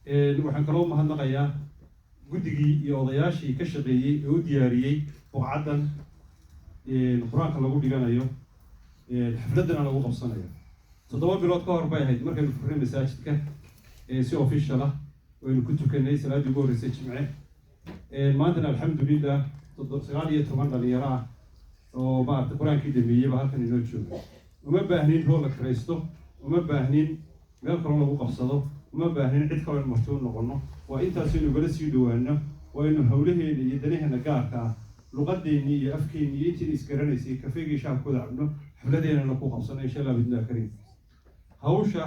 waxaan kaloo mahadnaqayaa guddigii iyo odayaashii ka shaqeeyey ee u diyaariyey buqcaddan qur-aanka lagu dhiganayo xafladdana lagu qabsanayo 7 bilood ka hor bay ahayd markaynu furnay masaajidka si official ah waynu ku tukanay salaadii ugu horreysay jimce maantana alxamdulilah 19 dhalinyaro ah oo maaragtay qur-aankii dhameeyeyba halkan inoo jooga uma baahnin hool la kiraysto uma baahnin meel kaloo lagu qabsado uma baahnin cid kaloo in marti u noqono waa intaasaynu gala sii dhawaano waynu hawlaheena iyo danaheena gaarka ah luqadeennii iyo afkeennii iyo intiin isgaranaysay kafeegii shacabkooda cabno xafladeenana ku qabsano insha allah bidnaa kariim hawsha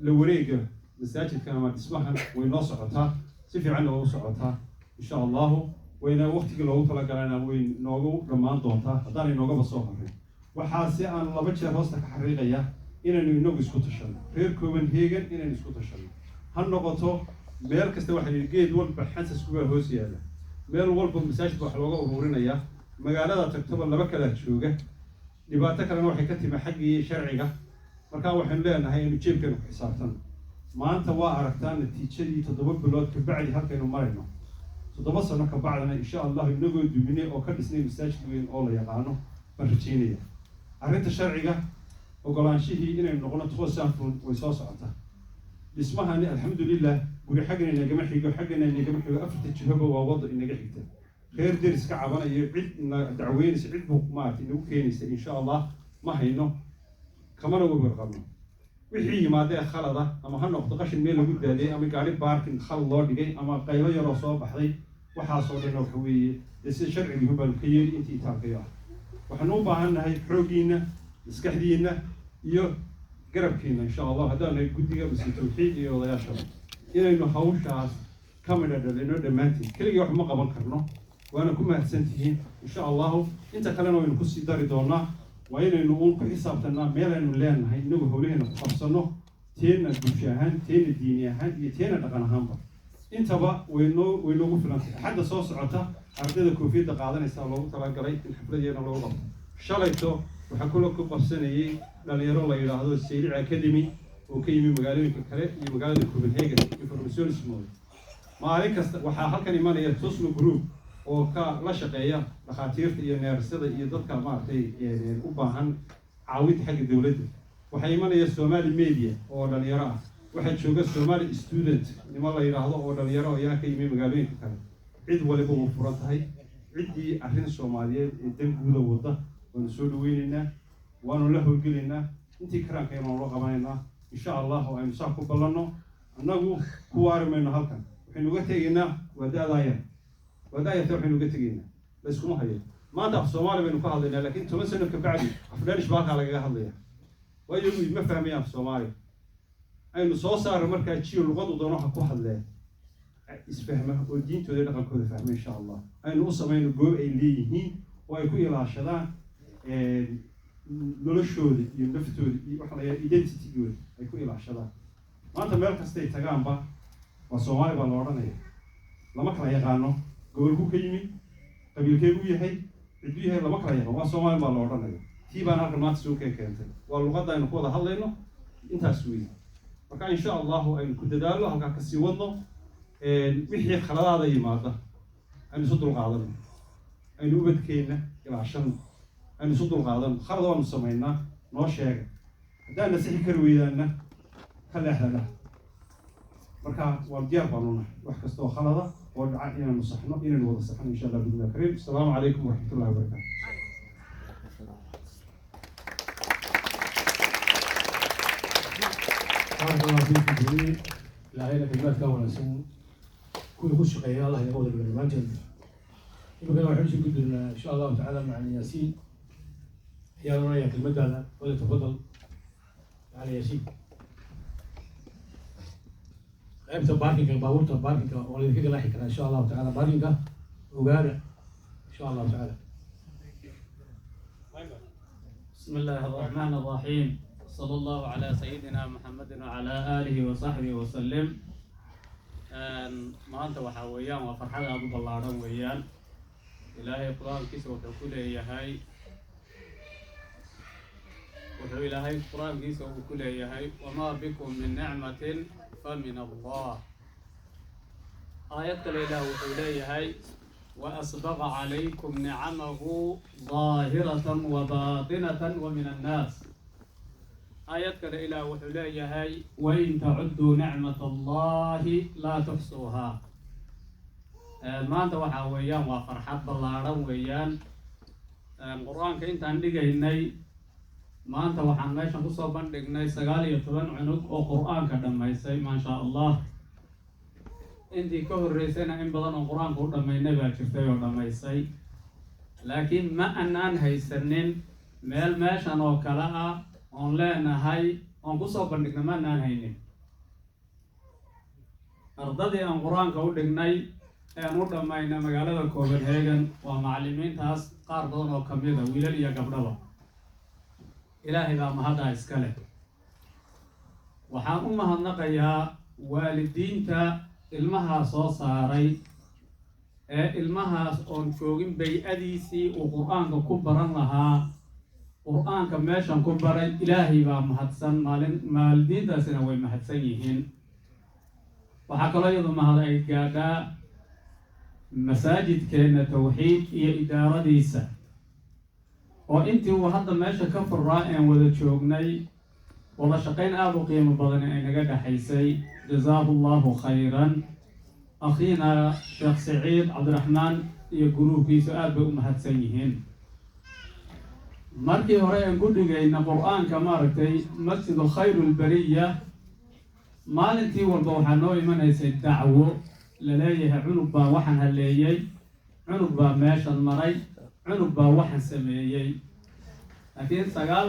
la wareega masaajidka ama dhismahan way noo socotaa si fiicanna waa u socotaa insha allahu wayna waqtigii loogu talagalana way noogu dhammaan doontaa haddaanay noogaba soo horray waxaa si aan 2 jeer hoosta ka xariiqaya inaynu inagu isku tashano reer Copenhagen inaynu isku tashano ha noqoto meel kasta waxa la geed walba xasas kuwa hoos yaala meel walba masaajid wax looga ururinayaa magaalada tagtaba 2 kala jooga dhibaato kalena waxay ka timi xaggii sharciga marka waxaan leenahay in jeebkeenu ku xisaabtan maanta waa aragtaan natiijadii 7 bilood ka bacdi halkaynu marayno 7 sano ka bacdana insha Allah inagoo duminay oo ka dhisnay masaajid weyn oo la yaqaano barjeenaya arrinta sharciga ogolaanshihii inaynu noqono toosan way soo socotaa dhismahani alxamdulilah guri xaggana inagama xigo xaggana inagama xigo afarta jihaba waa wado inaga xigta reer deris ka cabanayo cid dacweynaysa cid buu maartay inagu keenaysa insha Allah ma hayno kamana uga qabno wixii yimaadee khalada ama ha noqdo qashin meel lagu daadiyay ama gaari parking khal loo dhigay ama qaybo yar oo soo baxday waxaasoo dhan waxa weeye si sharcigu baan ka yeeli intii taarkayo waxaan u baahannahay xoogiina maskaxdiina iyo garabkiina insha Allah haddana guddiga bisi tawxiid iyo odayaasha inaynu hawshaas kamida dhalino dhammaantiin kaliya wax ma qaban karno waana ku mahadsantihiin insha Allah inta kalena waynu ku sii dari doonaa waa inaynu uun ku xisaabtanaa meel aynu leenahay inagu hawlaheena ku qabsano teena bulsho ahaan teena diini ahaan iyo teena dhaqan ahaanba intaba waynoogu filantahay xagga soo socota ardayda koofiyadda qaadanaysa loogu talagalay in xafladeena loogu qabto shalayto waxaa kula ku qabsanayay dhalinyaro la yidhaahdo Seylic Academy oo ka yimi magaalooyinka kale iyo magaalada Copenhagen information small maalin kasta waxaa halkan imanaya Toslo Group oo ka la shaqeeya dhakhaatiirta iyo neersada iyo dadka maartay u baahan caawid xagga dawladda waxay imanaya Somali Media oo dhalinyaro ah waxa jooga Somali Student nima la yiraahdo oo dhalinyaro ayaa ka yimi magaalooyinka kale cid waliba uu furan tahay ciddii arrin Soomaaliyeed ee danguuda wada waan soo dhaweynaa waanu la howlgelaynaa intii karaankeena loo qabanaynaa insha Allah oo aynu sax ku ballanno annagu ku waarmayno halkan waxaynu uga tegaynaa wadaadaya waxaynu uga tegaynaa la isku hayo maanta af Soomaali baynu ka hadlaynaa laakiin 10 sano ka bacdi afdhaanish baa laga hadlaya waayo ma fahmayaan af Soomaali aynu soo saaro markaa jiyo luqad u doono ku hadleen isfahma oo diintooda dhaqankooda fahmay insha Allah aynu u sameeyno goob ay leeyihiin oo ay ku ilaashadaan noloshooda iyo naftooda iyo waxa la yiraahdo identity-gooda ay ku ilaashadaan maanta meel kasta ay tagaanba waa Soomaali baa la odhanayaa lama kala yaqaano gobolku ka yimi qabiilkeedu yahay ciduu yahay lama kala yaqaan waa Soomaali baa la odhanayaa tii baan halkan maanta soo keentay waa luqadda aynu ku wada hadlayno intaas weeye marka insha Allah aynu ku dadaalo halka ka sii wadno wixii khaladaada yimaada aynu soo dulqaadano aynu ubadkeena ilaashano aynu soo dulqaadano khalad waanu sameynaa noo sheega haddaan nasixi kari weydaana ka leexdana marka waa diyaar baanu nahay wax kasta oo khalada oo dhaca inaanu saxno inaynu wada saxno insha Allah bidna kariim assalaamu calaykum waraxmatullahi wabarakaatuh الله فيكم جميعا لا غير كلمات كونها سن كل شقيا الله يقول بالإيمان جل يبقى نحن نقول إن شاء الله تعالى مع ياسين يا رؤيا كلمة هذا ولتفضل على ياسين قيمة باركينج باورتا باركينج ولد كده لاحق إن شاء الله تعالى باركينج وقارع إن شاء الله تعالى بسم الله الرحمن الرحيم صلى الله على سيدنا محمد وعلى آله وصحبه وسلم maanta waxa weeyaan waa farxad aad u ballaaran weeyaan ilaahay quraankiisa wuxuu ku leeyahay wamaa bikum min nicmatin فمن الله. آية الإله وحوليه وأسبغ عليكم نعمه ظاهرة وباطنة ومن الناس. آية الإله وحوليه وإن تعدوا نعمة الله لا تحصوها. ما أنت وحاويان وفرحات بلاران ويان القرآن كإنت عندك إني ما أنت وحان ماشان كسو بندقني سقالي يطبن عنق وقرآن كدما يسي ما شاء الله. intii ka horreysayna in badan oo qur-aanka u dhammaynay baa jirtay oo dhammaysay laakiin ma annaan haysanin meel meeshan oo kale ah oon leenahay oon kusoo bandhigna ma annaan haynin ardadii aan qur-aanka u dhignay ean u dhammayna magaalada Copenhagen waa macallimiintaas qaar badan oo ka mid a wiilal iyo gabdhaba ilaahay baa mahadda iska leh waxaan u mahadnaqayaa waalidiinta ilmahaas soo saaray ee ilmahaas oon joogin bay-adiisii uu qur-aanka ku baran lahaa qur-aanka meeshan ku baray ilaahay baa mahadsan waalidiintaasina way mahadsan yihiin waxaa kaloo iyadu mahad ay gaadhaa masaajidkeena tawxiid iyo idaaradiisa oo intii uu hadda meesha ka furaa aan wada joognay wada shaqayn aad u qiimo badan ay naga dhaxaysay جزاه الله خيرا أخينا الشيخ سعيد عبد الرحمن يقولوا في سؤال بأمهات سيهين مركي هراء نقول إن القرآن كمارتي مسجد الخير البرية مالتي والبوحانوي من يسي الدعوة للايه عنبا وحن هالليي عنبا ماشا المري عنبا وحن سميي لكن سقال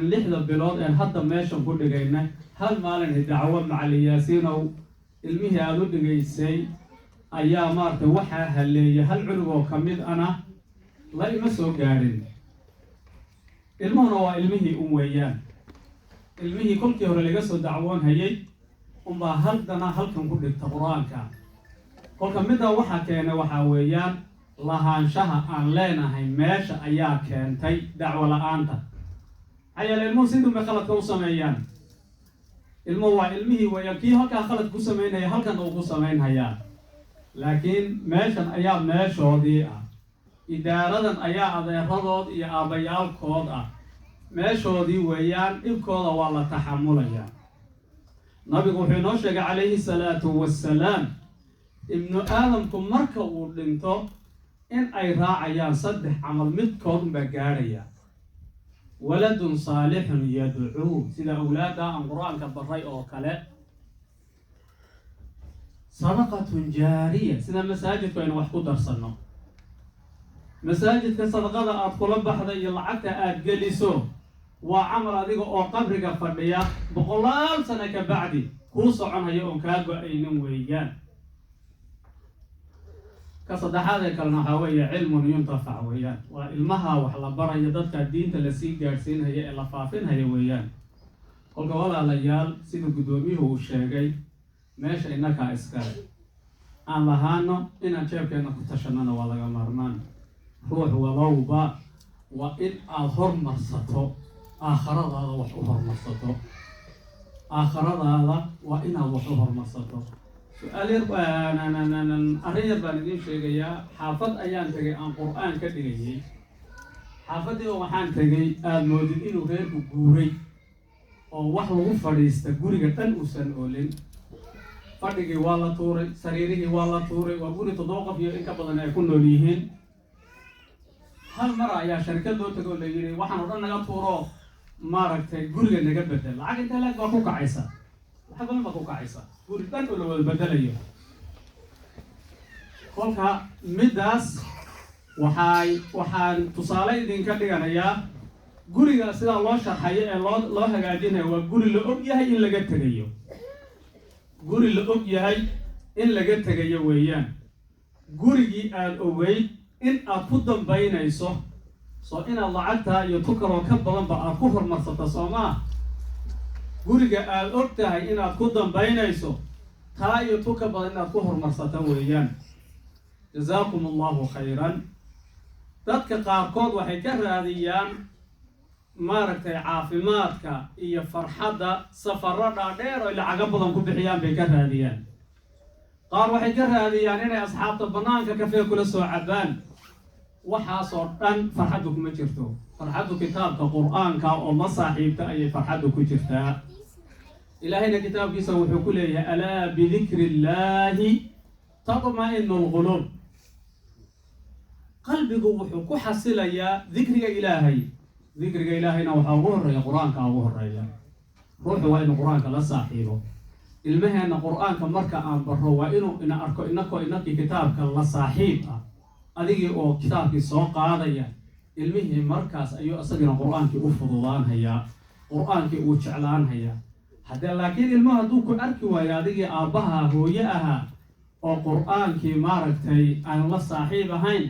لحظة بلاد أن حتى ماشا نقول إنه هل مالن الدعوة مع الياسين أو المهي أدود جيسي أيام مارت وحى هاللي هل علو كمد أنا لا يمسو قارن المهن هو المهي أمويان المهي كل كيور اللي قصوا دعوان هيي أمبا هل دنا هل كم كل التقران كان كل كمد وحى كان وحى ويان لهان شها أن لنا هي ماشى أيام كان تي دعوة لأنت هيا للموسيد بخلت كوسم أيام الموضوع علمي ويكيه هكا خلت كوسمين هي هل كان كوسمين هيا لكن ماشان أيام ماشوا دي إدارة أيام أضيافات يا أبيال كود ماشوا دي ويان إبكود والله تحمل يا نبي قحنوشك عليه الصلاة والسلام ابن آدم كم مركب ودنتو إن أي راعي صدح عمل متكود بجارية ولد صالح يدعو سيدا أولادا عن قرآن كبري أو كلا صدقة جارية سيدا مساجد وين وحكو درسنا مساجد كصدقة أدخل بحضة يلعك أجلسو وعمر هذه أو قبرك فرديا بقلال سنة كبعدي كوسو عنها يوم كاغو أينم ويان كصدحات كلنا حوية علم ينتفع ويان وإلمها وحلا برا يدك الدين تلسي جالسين هي اللفافين هي ويان قل ولا ليال سيد قدومي هو الشيء ماشي إنك إسكال أن لهانو إن أشوفك إنك تشننا ولا مرمان روح ولوبا وإن أظهر مرصته آخر هذا وحوه مرصته آخر هذا وإن أظهر مرصته سؤال أنا أريد بندين شيء يا حافظ أيام تجي عن قرآن كديجي حافظ يوم حان تجي الموجود إنه غير بجوري أو واحد وفريست جوري كتن وسن أولين فردي والله توري سريري والله توري وجوري تضاق في إنك بدنا يكون ليهن هل مرة يا شركة دو تقول لي واحد ورنا يطورو ما ركت جوري نجيب بدل لكن تلاقي بكوك عيسى حاجة ما بكوك عيسى وريتان ولا البدلية kolka midaas waxaan tusaale idin ka dhiganayaa guriga sida loo sharxayo ee loo hagaajinayo waa guri la og yahay in laga tagayo guri la og yahay in laga tagayo weeyaan gurigii aad ogeyd in aad ku dambaynayso soo inaad lacagta iyo tukaroo ka badanba aad ku horumarsato soomaa guriga aad og tahay inaad ku dambaynayso taa iyo tuka badan inaad ku horumarsato weeyaan جزاكم الله خيرا dadka qaarkood waxay ka raadiyaan maaragtay caafimaadka iyo farxadda safarro dhaadheer oo lacago badan ku bixiyaan bay ka raadiyaan. qaar waxay ka raadiyaan inay asxaabta bannaanka kafee kula soo cabaan. waxaasoo dhan farxaddu kuma jirto. farxaddu kitaabka qur'aanka oo la saaxiibta ayay farxaddu ku jirtaa. ilaahayna kitaabkiisa wuxuu ku leeyahay alaa bidikri illaahi tatma'inu lquluub. qalbigu wuxuu ku xasilayaa dikriga ilaahay. dikriga ilaahayna waxaa ugu horreeya qur-aanka ugu horreeya. ruuxu waa inuu qur-aanka la saaxiibo. ilmaheenna qur-aanka marka aan barro waa inuu ina arko inakii kitaabka la saaxiib ah. adigii oo kitaabkii soo qaadaya, ilmihii markaas ayuu isagina qur-aankii u fududaanhayaa, qur-aankii uu jeclaanhayaa. haddee laakiin ilmuhu hadduu ku arki waayo adigii aabbaha hooye ahaa oo qur-aankii maaragtay aan la saaxiib ahayn,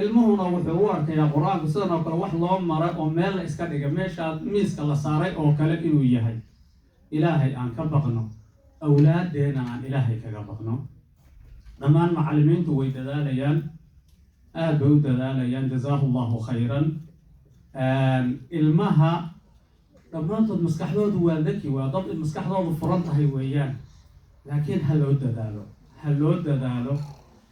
ilmuhuna wuxuu u arkayaa qur-aanku sidan oo kale wax loo maray oo meel la iska dhiga, meeshaa miiska la saaray oo kale inuu yahay. ilaahay aan ka baqno, awlaaddeena aan ilaahay kaga baqno. dhammaan macallimiintu way dadaalayaan, aad bay u dadaalayaan, jazaahu llahu khayran. ilmaha dhammaantood maskaxdoodu waa daki, waa dad maskaxdoodu furan tahay weeyaan. laakiin ha loo dadaalo, ha loo dadaalo,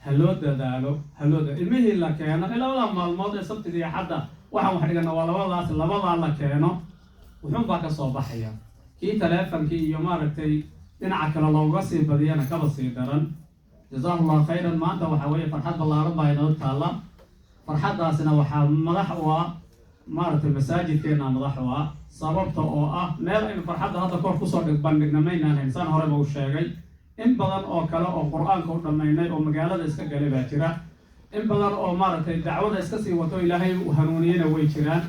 ha loo dadaalo, ha loo dadaalo. ilmihii la keeno labada maalmood ee sabtida iyo xadda waxaan wax dhigana waa labadaa la keeno, wuxuunbaa ka soo baxaya. kii taleefonkii iyo maaragtay dhinaca kale looga sii badiyana kaba sii daran. jazaahu llahu khayran. maanta waxaa weeye farxad ballaaran baa inoo taalla. farxaddaasina waxaa madax u ah maaragtay masaajidkeena madax u ah, sababta oo ah meel aynu farxadda hadda kor kusoo bandhigna maynaan hayn, saan horeba u sheegay. in badan oo kale oo qur-aanka u dhammaynay oo magaalada iska galay baa jira. in badan oo maaragtay dacwada iska sii wato ilaahay u hanuuniyena way jiraan.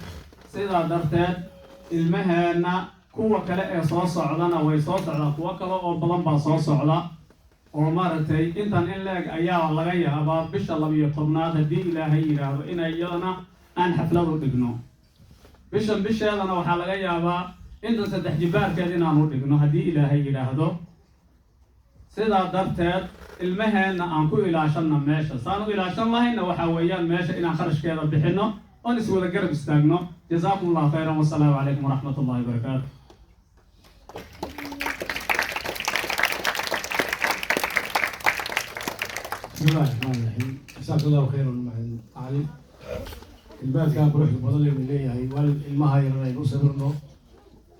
sidaa darteed ilmaheenna kuwa kale ee soo socdana way soo socdaan, kuwo kale oo badan baa soo socda oo maaragtay intan in la-eg ayaa laga yaabaa bisha 12 haddii ilaahay yidhaahdo inay iyadana aan xaflad u dhigno. bisheedana waxaa laga yaabaa intan 3 jibaarkeed inaan u dhigno haddii ilaahay yidhaahdo. sidaa darteed ilmaheenna aan ku ilaashanna meesha, saan u ilaashan lahayna waxaa weeyaan meesha inaan kharashkeeda bixino oon iswada garab istaagno. jazaakum allahu khayran, wasalaamu calaykum waraxmat ullahi wabarakaatu. بسم الله الرحمن الرحيم. جزاك الله خيرا معلم. البال كان بروح بدل من ليه هي والمها يرى يصبرنا.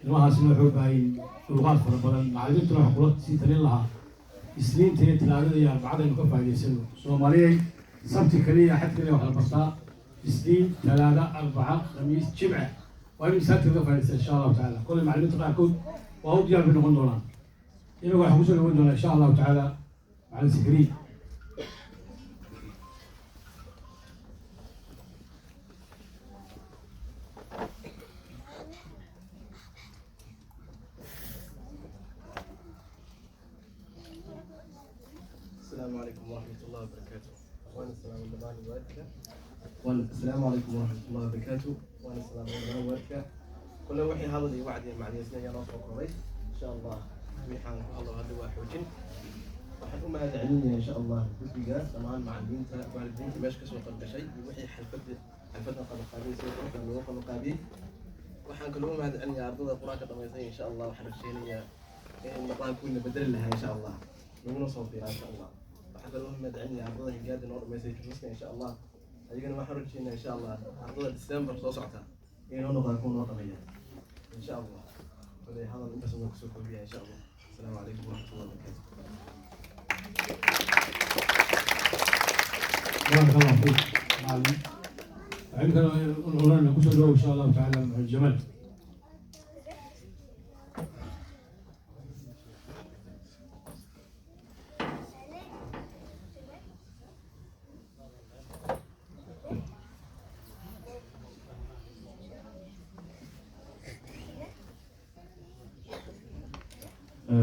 المها سنو حباي لغات فربنا معلمت روح قلت سيتري لها سنين تيت العدد يا بعد المكفى يسلو سومالي سبت كليه حتى كليه واحد بسطاء سنين 3 4 خميس جمعه وين سبت المكفى ان شاء الله تعالى. كل معلمت راح اكون وهو ديار بن غندوران يبغى يحوسوا لغندوران ان شاء الله تعالى مع السكرين. السلام عليكم ورحمة الله وبركاته. وأنا السلام عليكم ورحمة الله وبركاته. وأنا السلام عليكم. كل وحي هذا اللي وعد مع الياسين يا ناصر قريش إن شاء الله. ويحان الله هذا واحد وجن. وحكم هذا علمي إن شاء الله. بسبيجا طبعا مع البنت بعد البنت ماش كسر قبل شيء. وحي حلفتنا قبل قابل سيكون قبل قابل. وحان كلهم هذا علمي عرض القرآن كما إن شاء الله وحرك شيء المقام كنا بدل لها إن شاء الله. من صوتي إن شاء الله. حتى لهم مدعني عرضها قاعد نور مسج مسكين إن شاء الله. أجينا ما حرج شيء إن شاء الله. عرضها ديسمبر صوصعتها. إيه هون نكون وطنية. إن شاء الله. هذا بس نقصد بها إن شاء الله. السلام عليكم ورحمة الله وبركاته. بارك الله فيك معلم. عندنا نقولنا نقصد إن شاء الله تعالى مع الجمال.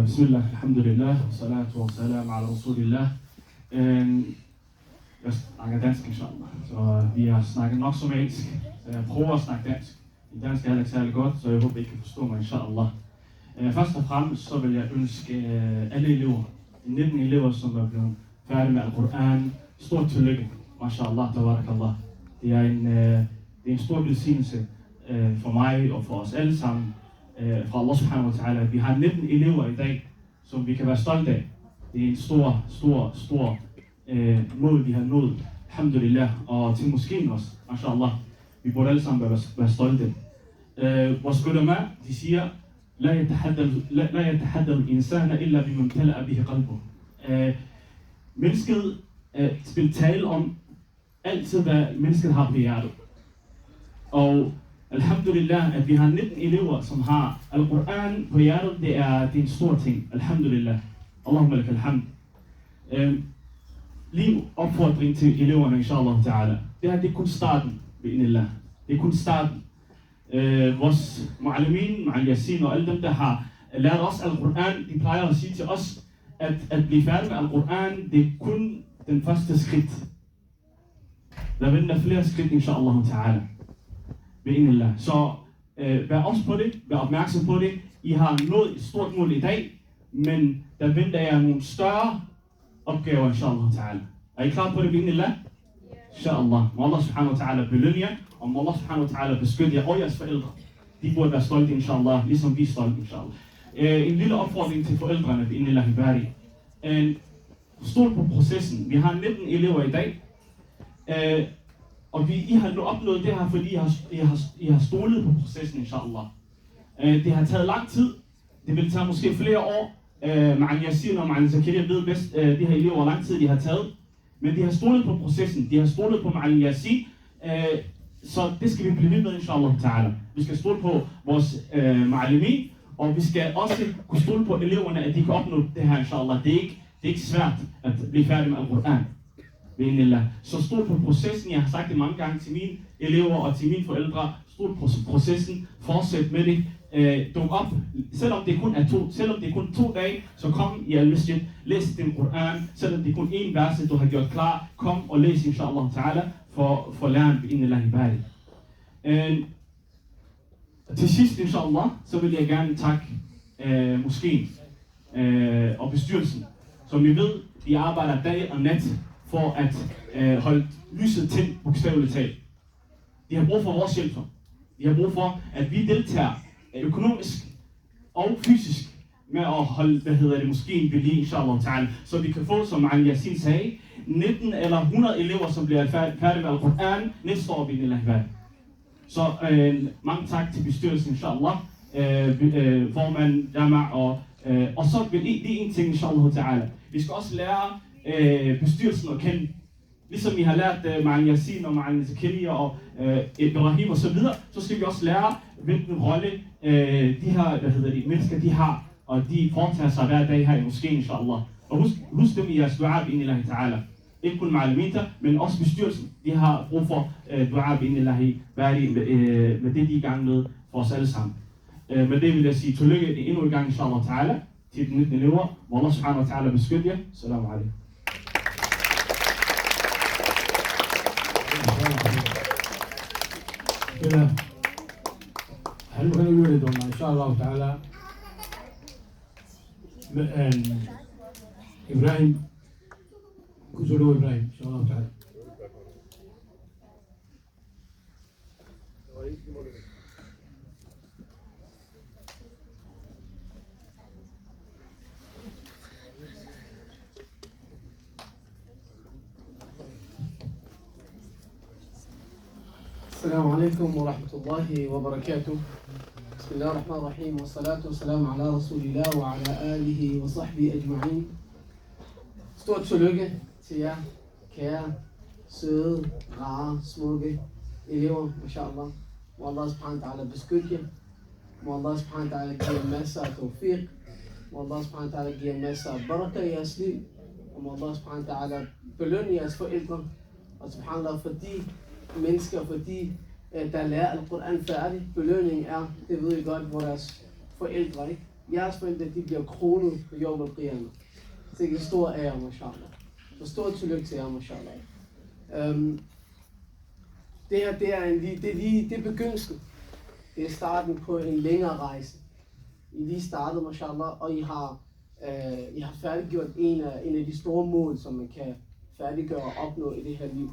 بسم الله الحمد لله والصلاة والسلام على رسول الله. Jeg snakker dansk, inshallah. Så vi har snakket nok somalisk. Så jeg prøver at snakke dansk. Min dansk er heller ikke særlig godt, så jeg håber, I kan forstå mig, inshallah. Først og fremmest så vil jeg ønske alle elever, de 19 elever, som er blevet færdige med Al-Quran, stort tillykke. Mashallah, tabarakallah. Det er en stor velsignelse for mig og for os alle sammen fra Allah subhanahu wa ta'ala, at vi har 19 elever i dag, som vi kan være stolte af. Det er en stor mål, vi har nået. Alhamdulillah. Og til moskeen også, mashallah. Vi burde alle sammen være stolte. Vores ulama, de siger, لا يتحدث الإنسان إلا بما امتلأ به قلبه. Mennesket vil tale om altid, hvad mennesket har på hjertet. Og alhamdulillah, at vi har 19 elever, som har Al-Quran på hjertet, det er en stor ting. Alhamdulillah. Allahumma lak alhamd. Lige opfordring til eleverne, inshallah ta'ala. Det er kun starten, bi'inillah. Det er kun starten. Vores mu'allimin, Ma'al Yasin og alle dem, der har lært os Al-Quran, de plejer at sige til os, at blive færdig med Al-Quran, det er kun den første skridt. Der venter flere skridt, inshallah ta'ala. Bi'inillah. Så vær også på det, vær opmærksom på det. I har nået et stort mål i dag, men der venter jeg nogle større opgaver, inshallah ta'ala. Er I klar på det, bi'inillah? Inshallah. Må Allah subhanahu wa ta'ala belønne jer, og må Allah subhanahu wa ta'ala beskytte jer og jeres forældre. De burde være stolte, inshallah, ligesom vi er stolte, inshallah. En lille opfordring til forældrene, bi'inillah bari. Stol på processen. Vi har 19 elever i dag. Og I har opnået det her, fordi I har stolet på processen, inshallah. Det har taget lang tid. Det vil tage måske flere år. Ma'al Yasin og Ma'al Zakaria ved bedst, de her elever, hvor lang tid de har taget. Men de har stolet på processen. De har stolet på Ma'al Yasin. Så det skal vi blive ved med, inshallah ta'ala. Vi skal stole på vores ma'alimin, og vi skal også kunne stole på eleverne, at de kan opnå det her, inshallah. Det er ikke svært at blive færdig med Al-Quran. Så stol på processen. Jeg har sagt det mange gange til mine elever og til mine forældre. Stol på processen. Fortsæt med det. Duk op. Selvom det kun er 2 dage, så kom i al-masjid. Læs din Quran. Selvom det kun én vers, du har gjort klar. Kom og læs, inshallah ta'ala, for læreren bi'inillah bari. Til sidst, inshallah, så vil jeg gerne takke moskeen og bestyrelsen. Som vi ved, de arbejder dag og nat for at holde lyset tændt, bogstaveligt talt. De har brug for vores hjælp. De har brug for, at vi deltager økonomisk og fysisk med at holde, moskeen ved lige, inshallah ta'ala. Så vi kan få, som Ma'al Yasin sagde, 19 eller 100 elever, som bliver færdige med Al-Quran næste år, bi'inillah bari. Så mange tak til bestyrelsen, inshallah, formand, jama' og så vil det en ting, inshallah ta'ala. Vi skal også lære bestyrelsen at kende. Ligesom vi har lært Ma'al Yasin og Ma'al Zakaria og Ibrahim og så videre, så skal vi også lære, hvilken rolle de her mennesker de har, og de foretager sig hver dag her i moskeen, inshallah. Og husk dem i jeres dua, bi'inillah ta'ala. Ikke kun ma'aliminta, men også bestyrelsen. De har brug for dua, bi'inillah bari, med det, de er i gang med for os alle sammen. Med det vil jeg sige tillykke endnu en gang, inshallah ta'ala, til de 19 elever. Må Allah subhanahu wa ta'ala beskytte jer. Assalamu alaikum. كده هل كانوا يولدون ان شاء الله تعالى ابراهيم كسروا ابراهيم ان شاء الله تعالى. السلام عليكم ورحمة الله وبركاته. بسم الله الرحمن الرحيم والصلاة والسلام على رسول الله وعلى آله وصحبه أجمعين. Stort tillykke til jer, kære, søde, rare, smukke elever, mashallah. Må Allah subhanahu wa ta'ala beskytte jer. Må Allah subhanahu wa ta'ala give jer masser af tawfiq. Må Allah subhanahu wa ta'ala give jer masser af baraka i jeres liv. Og må Allah subhanahu wa ta'ala belønne jeres forældre. Og subhanallah, fordi mennesker, fordi der lærer Al-Quran færdig. Belønningen er, det ved I godt, hvor deres forældre, ikke? Jeres forældre, de bliver kronet på Yawm al-Qiyamah. Det er en stor ære, mashallah. Så stort tillykke til jer, mashallah. Det her, det er begyndelsen. Det er starten på en længere rejse. I lige startet, mashallah, og I har færdiggjort en af de store mål, som man kan færdiggøre og opnå i det her liv.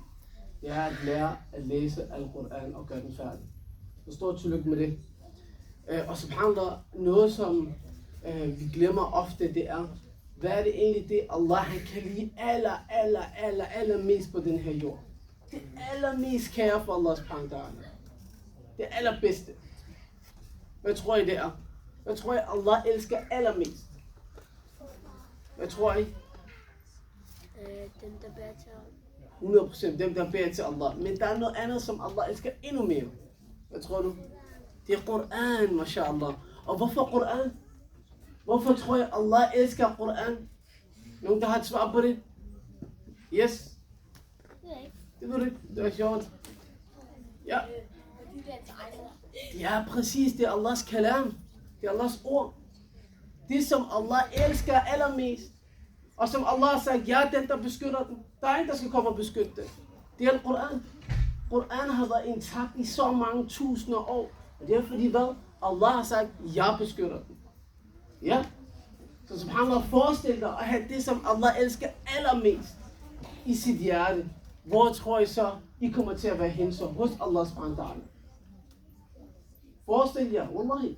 Det er at lære at læse Al-Quran og gøre den færdig. Så stort tillykke med det. Og subhanallah, noget som vi glemmer ofte, det er, hvad er det egentlig det, Allah han kan lide allermest på den her jord? Det allermest kære for Allah subhanahu wa ta'ala. Det allerbedste. Hvad tror I det er? Hvad tror I Allah elsker allermest? Hvad tror I? Dem, der beder til Allah. 100% dem, der beder til Allah. Men der er noget andet, som Allah elsker endnu mere. Hvad tror du? Det er Koran, mashallah. Og hvorfor Koran? Hvorfor tror jeg, Allah elsker Koran? Nogen, der har et svar på det? Yes? Det ved du ikke. Det er sjovt. Ja. Ja, præcis. Det er Allahs kalam. Det er Allahs ord. Det, som Allah elsker allermest. Og som Allah har sagt, ja, den der beskytter den. Der er ingen, der skal komme og beskytte den. Det er Koran. Koran har været intakt i så mange tusinder år. Og det er fordi hvad? Allah har sagt, jeg beskytter den. Ja? Så subhanallah, forestil dig at have det, som Allah elsker allermest i sit hjerte. Hvor tror I så, I kommer til at være hen så hos Allah subhanahu wa ta'ala? Forestil jer, wallahi.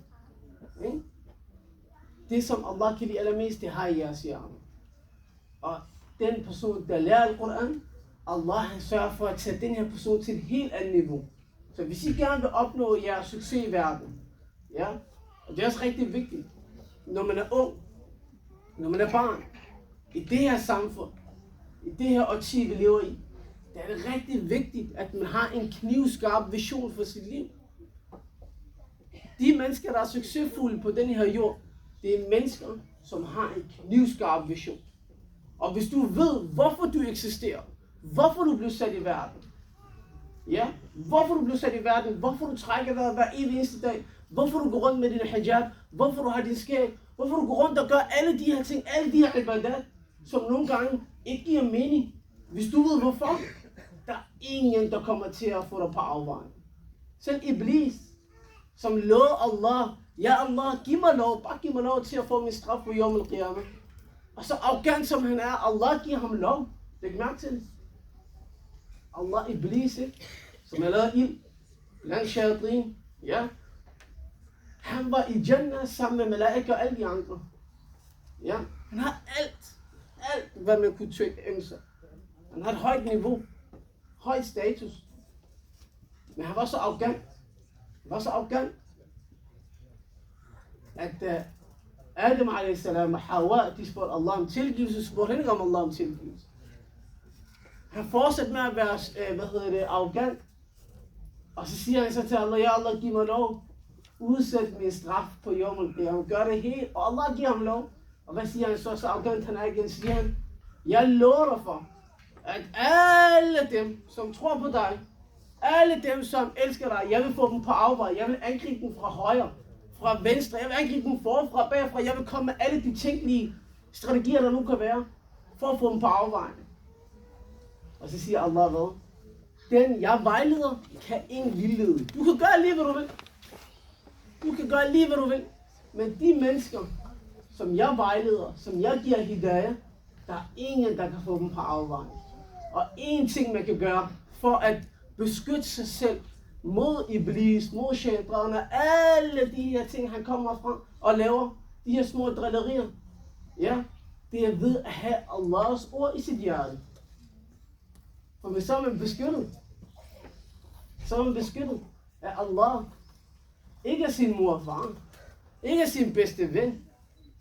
Det, som Allah kan lide allermest, det har I jeres hjerte. Og den person, der lærer Al-Quran, Allah han sørger for at tage den her person til et helt andet niveau. Så hvis I gerne vil opnå jeres succes i verden, ja, og det er også rigtig vigtigt, når man er ung, når man er barn, i det her samfund, i det her årti, vi lever i, der er det rigtig vigtigt, at man har en knivskarp vision for sit liv. De mennesker, der er succesfulde på den her jord, det er mennesker, som har en knivskarp vision. Og hvis du ved, hvorfor du eksisterer, hvorfor du blev sat i verden, ja, hvorfor du blev sat i verden, hvorfor du trækker vejret hver evig eneste dag, hvorfor du går rundt med din hijab, hvorfor du har din skæg, hvorfor du går rundt og gør alle de her ting, alle de her ibadat, som nogle gange ikke giver mening. Hvis du ved hvorfor, der er ingen, der kommer til at få dig på afvejen. Selv Iblis, som lovede Allah, ja Allah, giv mig lov, bare giv mig lov til at få min straf på Yawm al-Qiyamah. Og så arrogant som han er, Allah giver ham lov. Læg mærke til det. Allah Iblis, som er lavet ild, blandt shayatin, ja. Han var i Jannah sammen med malaika og alle de andre. Ja, han har alt, hvad man kunne ønske sig. Han har et højt niveau, højt status. Men han var så arrogant, at Adam a.s. og Hawa, de spurgte Allah om tilgivelse, spurgte han ikke om Allah om tilgivelse. Han fortsatte med at være, arrogant. Og så siger han så til Allah, ja Allah, giv mig lov. Udsæt min straf på Yawm al-Qiyamah. Gør det helt, og Allah giver ham lov. Og hvad siger han så arrogant han er igen? Siger han, jeg lover dig for, at alle dem, som tror på dig, alle dem, som elsker dig, jeg vil få dem på afvej. Jeg vil angribe dem fra højre, fra venstre. Jeg vil angribe dem forfra, bagfra. Jeg vil komme med alle de tænkelige strategier, der nu kan være, for at få dem på afvejen. Og så siger Allah hvad? Den jeg vejleder, kan ingen vildlede. Du kan gøre lige, hvad du vil. Men de mennesker, som jeg vejleder, som jeg giver hidayah, der er ingen, der kan få dem på afvejen. Og en ting, man kan gøre for at beskytte sig selv mod Iblis, mod shaitan og alle de her ting, han kommer fra og laver, de her små drillerier, ja, det er ved at have Allahs ord i sit hjerte. For hvis så er man beskyttet, af Allah, ikke af sin mor og far, ikke af sin bedste ven.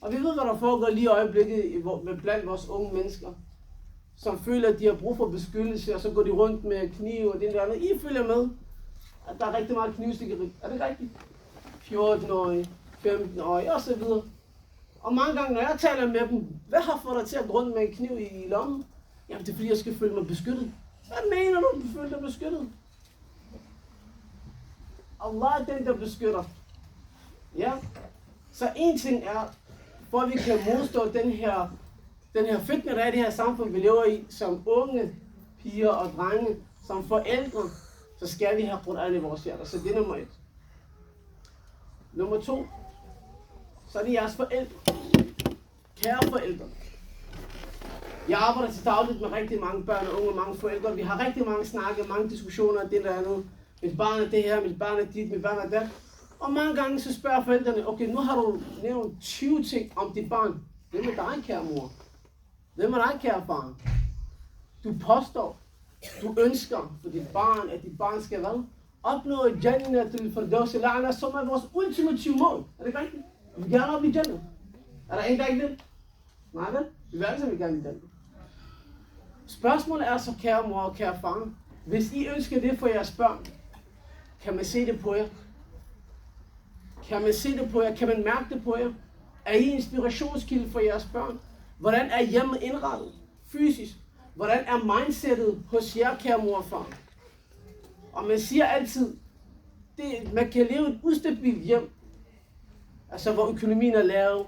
Og vi ved, hvad der foregår lige i øjeblikket blandt vores unge mennesker, som føler, at de har brug for beskyttelse, og så går de rundt med kniv og det der andet. I følger med, at der er rigtig meget knivstikkeri. Er det rigtigt? 14-årige, 15-årige osv. Og mange gange, når jeg taler med dem, hvad har fået dig til at gå rundt med en kniv i lommen? Jamen, det er fordi, jeg skal føle mig beskyttet. Hvad mener du, du føler dig beskyttet? Allah er den, der beskytter. Ja? Så en ting er, for at vi kan modstå den her fitna, der er i det her samfund, vi lever i, som unge piger og drenge, som forældre, så skal vi have Koran i vores hjerter. Så det er nummer 1. Nummer 2, så er det jeres forældre. Kære forældre. Jeg arbejder til dagligt med rigtig mange børn og unge og mange forældre. Vi har rigtig mange snakke, mange diskussioner og det der andet. mit barn er det her, mit barn er dit, mit barn er dat. Og mange gange så spørger forældrene, okay, nu har du nævnt 20 ting om dit barn. Hvem er dig, kære mor? Hvem er dig, kære far? Du påstår, du ønsker for dit barn, at dit barn skal hvad? Opnå Jannatul Firdaus al-A'la, som er vores ultimative mål. Er det ikke rigtigt? Vi vil gerne op i Jannah. Er der en, der ikke vil? Nej vel? Vi vil alle sammen gerne i Jannah. Spørgsmålet er så, kære mor og kære far, hvis I ønsker det for jeres børn, kan man se det på jer? Kan man se det på jer? Kan man mærke det på jer? Er I inspirationskilde for jeres børn? Hvordan er hjemmet indrettet? Fysisk? Hvordan er mindsetet hos jer, kære mor og far? Og man siger altid, man kan leve et ustabilt hjem, altså hvor økonomien er lav,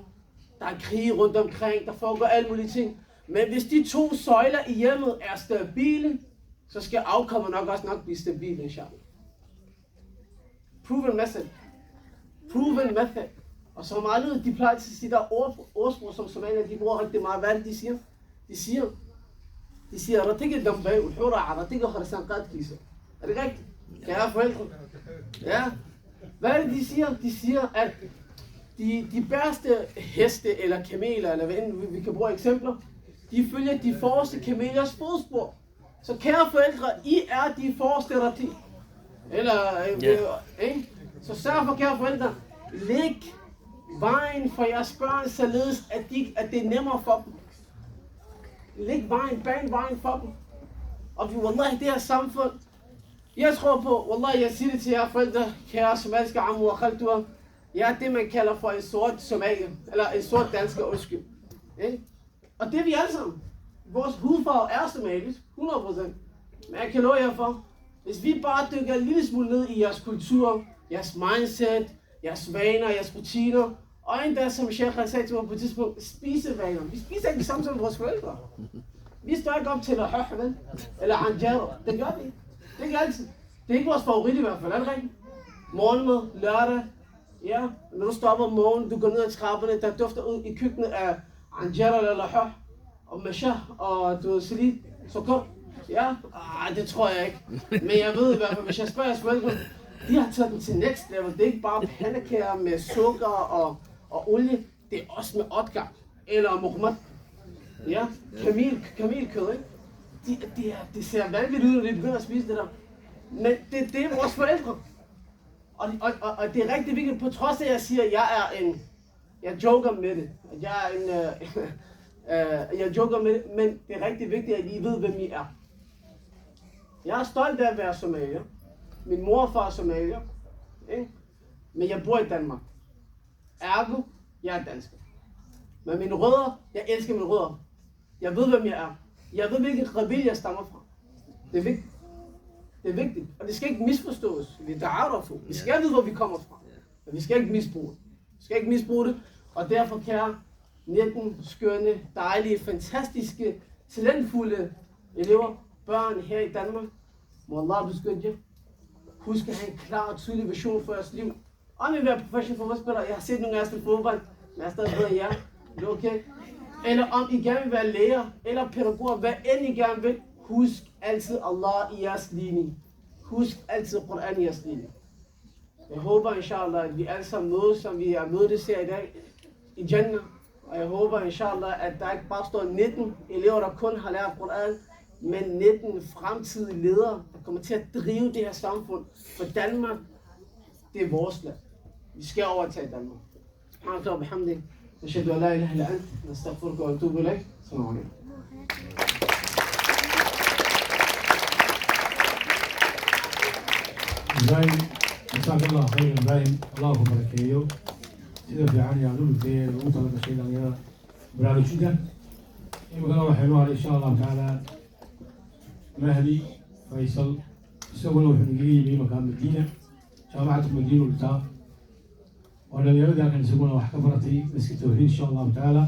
der er krige rundt omkring, der foregår alle mulige ting. Men hvis de 2 søjler i hjemmet er stabile, så skal afkommet nok blive stabil, inshallah. Proven method. Proven method. Og som alle, de plejer til at sige, der er ordsprog, som somalier, de bruger rigtig meget. Hvad er det, de siger, ratige dambe, ulhura, ratige kharisan qadkiisa. Er det rigtigt? Kære forældre. Ja. Hvad er det, de siger? De siger, at de bedste heste eller kameler, eller hvad end vi kan bruge eksempler, de følger de forreste kamelers fodspor. Så kære forældre, I er de forreste rati. Eller, ikke? Så sørg for, kære forældre, læg vejen for jeres børn, således at det er nemmere for dem. Læg vejen, bane vejen for dem. Og vi, wallahi, det her samfund, jeg tror på, wallahi, jeg siger det til jer forældre, kære somaliske amur og khaltuer, jeg er det, man kalder for en sort somalier, eller en sort dansker, undskyld. Og det er vi alle sammen. Vores hudfarve er somalisk, 100%. Men jeg kan love jer for, hvis vi bare dykker en lille smule ned i jeres kultur, jeres mindset, jeres vaner, jeres rutiner, og endda, som Sheikh har sagt til mig på et tidspunkt, spisevaner. Vi spiser ikke sammen som vores forældre. Vi står ikke op til at høre, vel? Eller anjaro. Det gør vi ikke. Det er ikke altid. Det er ikke vores favorit i hvert fald, er det rigtigt? Morgenmad, lørdag. Ja, når du stopper om morgenen, du går ned ad trapperne, der dufter ud i køkkenet af anjaro eller hør, og masha, og du ved, salit, sukker. Ja, det tror jeg ikke. Men jeg ved i hvert fald, hvis jeg spørger jeres forældre, de har taget den til next level. Det er ikke bare pandekager med sukker og olie. Det er også med odgar eller muhammad. Ja, kamelkød, ikke? Det ser vanvittigt ud, når de begynder at spise det der. Men det er vores forældre. Og det er rigtig vigtigt, på trods af at jeg siger, at jeg joker med det. Jeg joker med det, men det er rigtig vigtigt, at I ved, hvem I er. Jeg er stolt af at være somalier. Min mor og far er somalier. Ikke? Men jeg bor i Danmark. Ergo, jeg er dansker. Men mine rødder, jeg elsker mine rødder. Jeg ved, hvem jeg er. Jeg ved, hvilken rebel jeg stammer fra. Det er vigtigt. Det er vigtigt. Og det skal ikke misforstås. Vi skal vide, hvor vi kommer fra. Men vi skal ikke misbruge det. Vi skal ikke misbruge det. Og derfor, kære 19 skønne, dejlige, fantastiske, talentfulde elever, børn her i Danmark, må Allah beskytte jer. Husk at have en klar og tydelig vision for jeres liv. Om I vil være professionel fodboldspiller, jeg har set nogle af jeres fodbold, men jeg er stadig bedre jer. Det er okay. Eller om I gerne vil være læger eller pædagoger, hvad end I gerne vil, husk altid Allah i jeres ligning. Husk altid Quran i jeres ligning. Jeg håber inshallah, at vi alle sammen mødes, som vi har mødtes her i dag i Jannah. Og jeg håber inshallah, at der ikke bare står 19 elever, der kun har lært Quran, men 19 fremtidige ledere, der kommer til at drive det her samfund. For Danmark, det er vores land. Vi skal overtage Danmark. Subhanakallah wa bihamdik. Ashhadu an la ilaha illa ant. Nastaghfiruka wa atubu ilayk. Assalamu alaikum. إبراهيم جزاك الله خير إبراهيم الله بركيه sida fiican iyo adulkee ugu tala gashay dhalinyarada baraarujinta imikana waxaynu haray insha allahu tacaala mahdi faysal isaguna wuxuu naga yimi imanka madiina jaamacatu madiina u dhitaa oo dhalinyaradii halkan isaguna wax ka baratay maska tawxiid insha allahu tacaala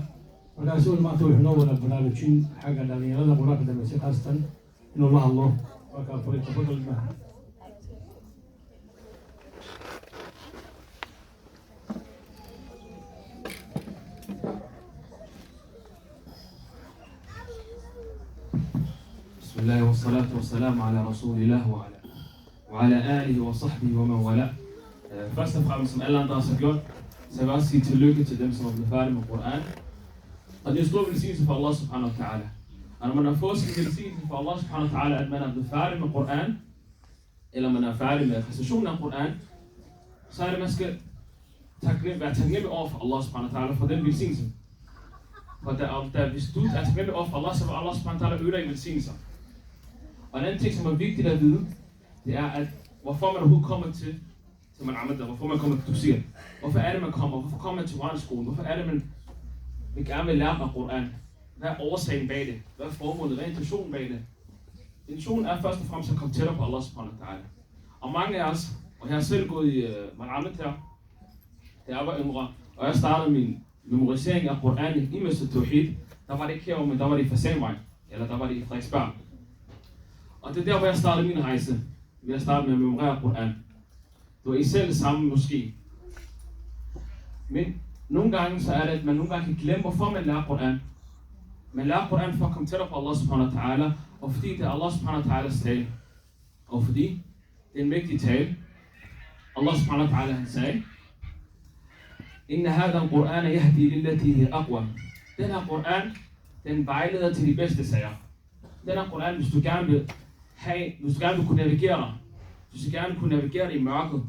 markaa isaguna maanta wuxuu noo wada baraarujin xagga dhalinyarada quraanka dambaysa khaasatan inuu la hadlo markaa fariiqafadal mahdi. بسم الله والصلاة والسلام على رسول الله وعلى آله وصحبه ومن والاه. Først og fremmest, som alle andre også har gjort, så jeg vil også sige tillykke til dem, som er blevet færdige med Koran. Og det er en stor velsignelse for Allah subhanahu wa ta'ala. Og når man har fået sin velsignelse for Allah subhanahu wa ta'ala, at man er blevet færdig med Koran, eller man er færdig med recitationen af Koran, så er det, man skal være taknemmelig over for Allah subhanahu wa ta'ala for den velsignelse. For hvis du er taknemmelig over for Allah, så vil Allah subhanahu wa ta'ala øge dig i velsignelser. Og en anden ting, som er vigtigt at vide, det er, at hvorfor man overhovedet kommer til man arbejder, hvorfor man kommer til Tufsir. Hvorfor er det, man kommer? Hvorfor kommer man til Koranskolen? Hvorfor er det, man gerne vil lære mig Koran? Hvad er årsagen bag det? Hvad er formålet? Hvad er intentionen bag det? Intentionen er først og fremmest at komme tættere på Allah subhanahu wa ta'ala. Og mange af os, og jeg har selv gået i Manamit her, da jeg var yngre, og jeg startede min memorisering af Koran i Masjid Tawhid, der var det ikke herovre, men der var det i Fasanvej, eller der var det i Frederiksberg. Og det er der, hvor jeg startede min rejse. Jeg startede med at memorere Koran. Det var i selv samme måske. Men nogle gange så er det, at man nogle gange kan glemme, hvorfor man lærer Koran. Man lærer Koran for at komme tættere på Allah subhanahu wa ta'ala, og fordi det er Allah subhanahu wa ta'alas tale. Og fordi det er en vigtig tale. Allah subhanahu wa ta'ala han sagde, Inna hadha al-Qur'an yahdi lillati hi aqwa. Den her Koran, den vejleder til de bedste sager. Den her Koran, hvis du gerne vil kunne navigere dig, hvis du gerne vil kunne navigere dig i mørket,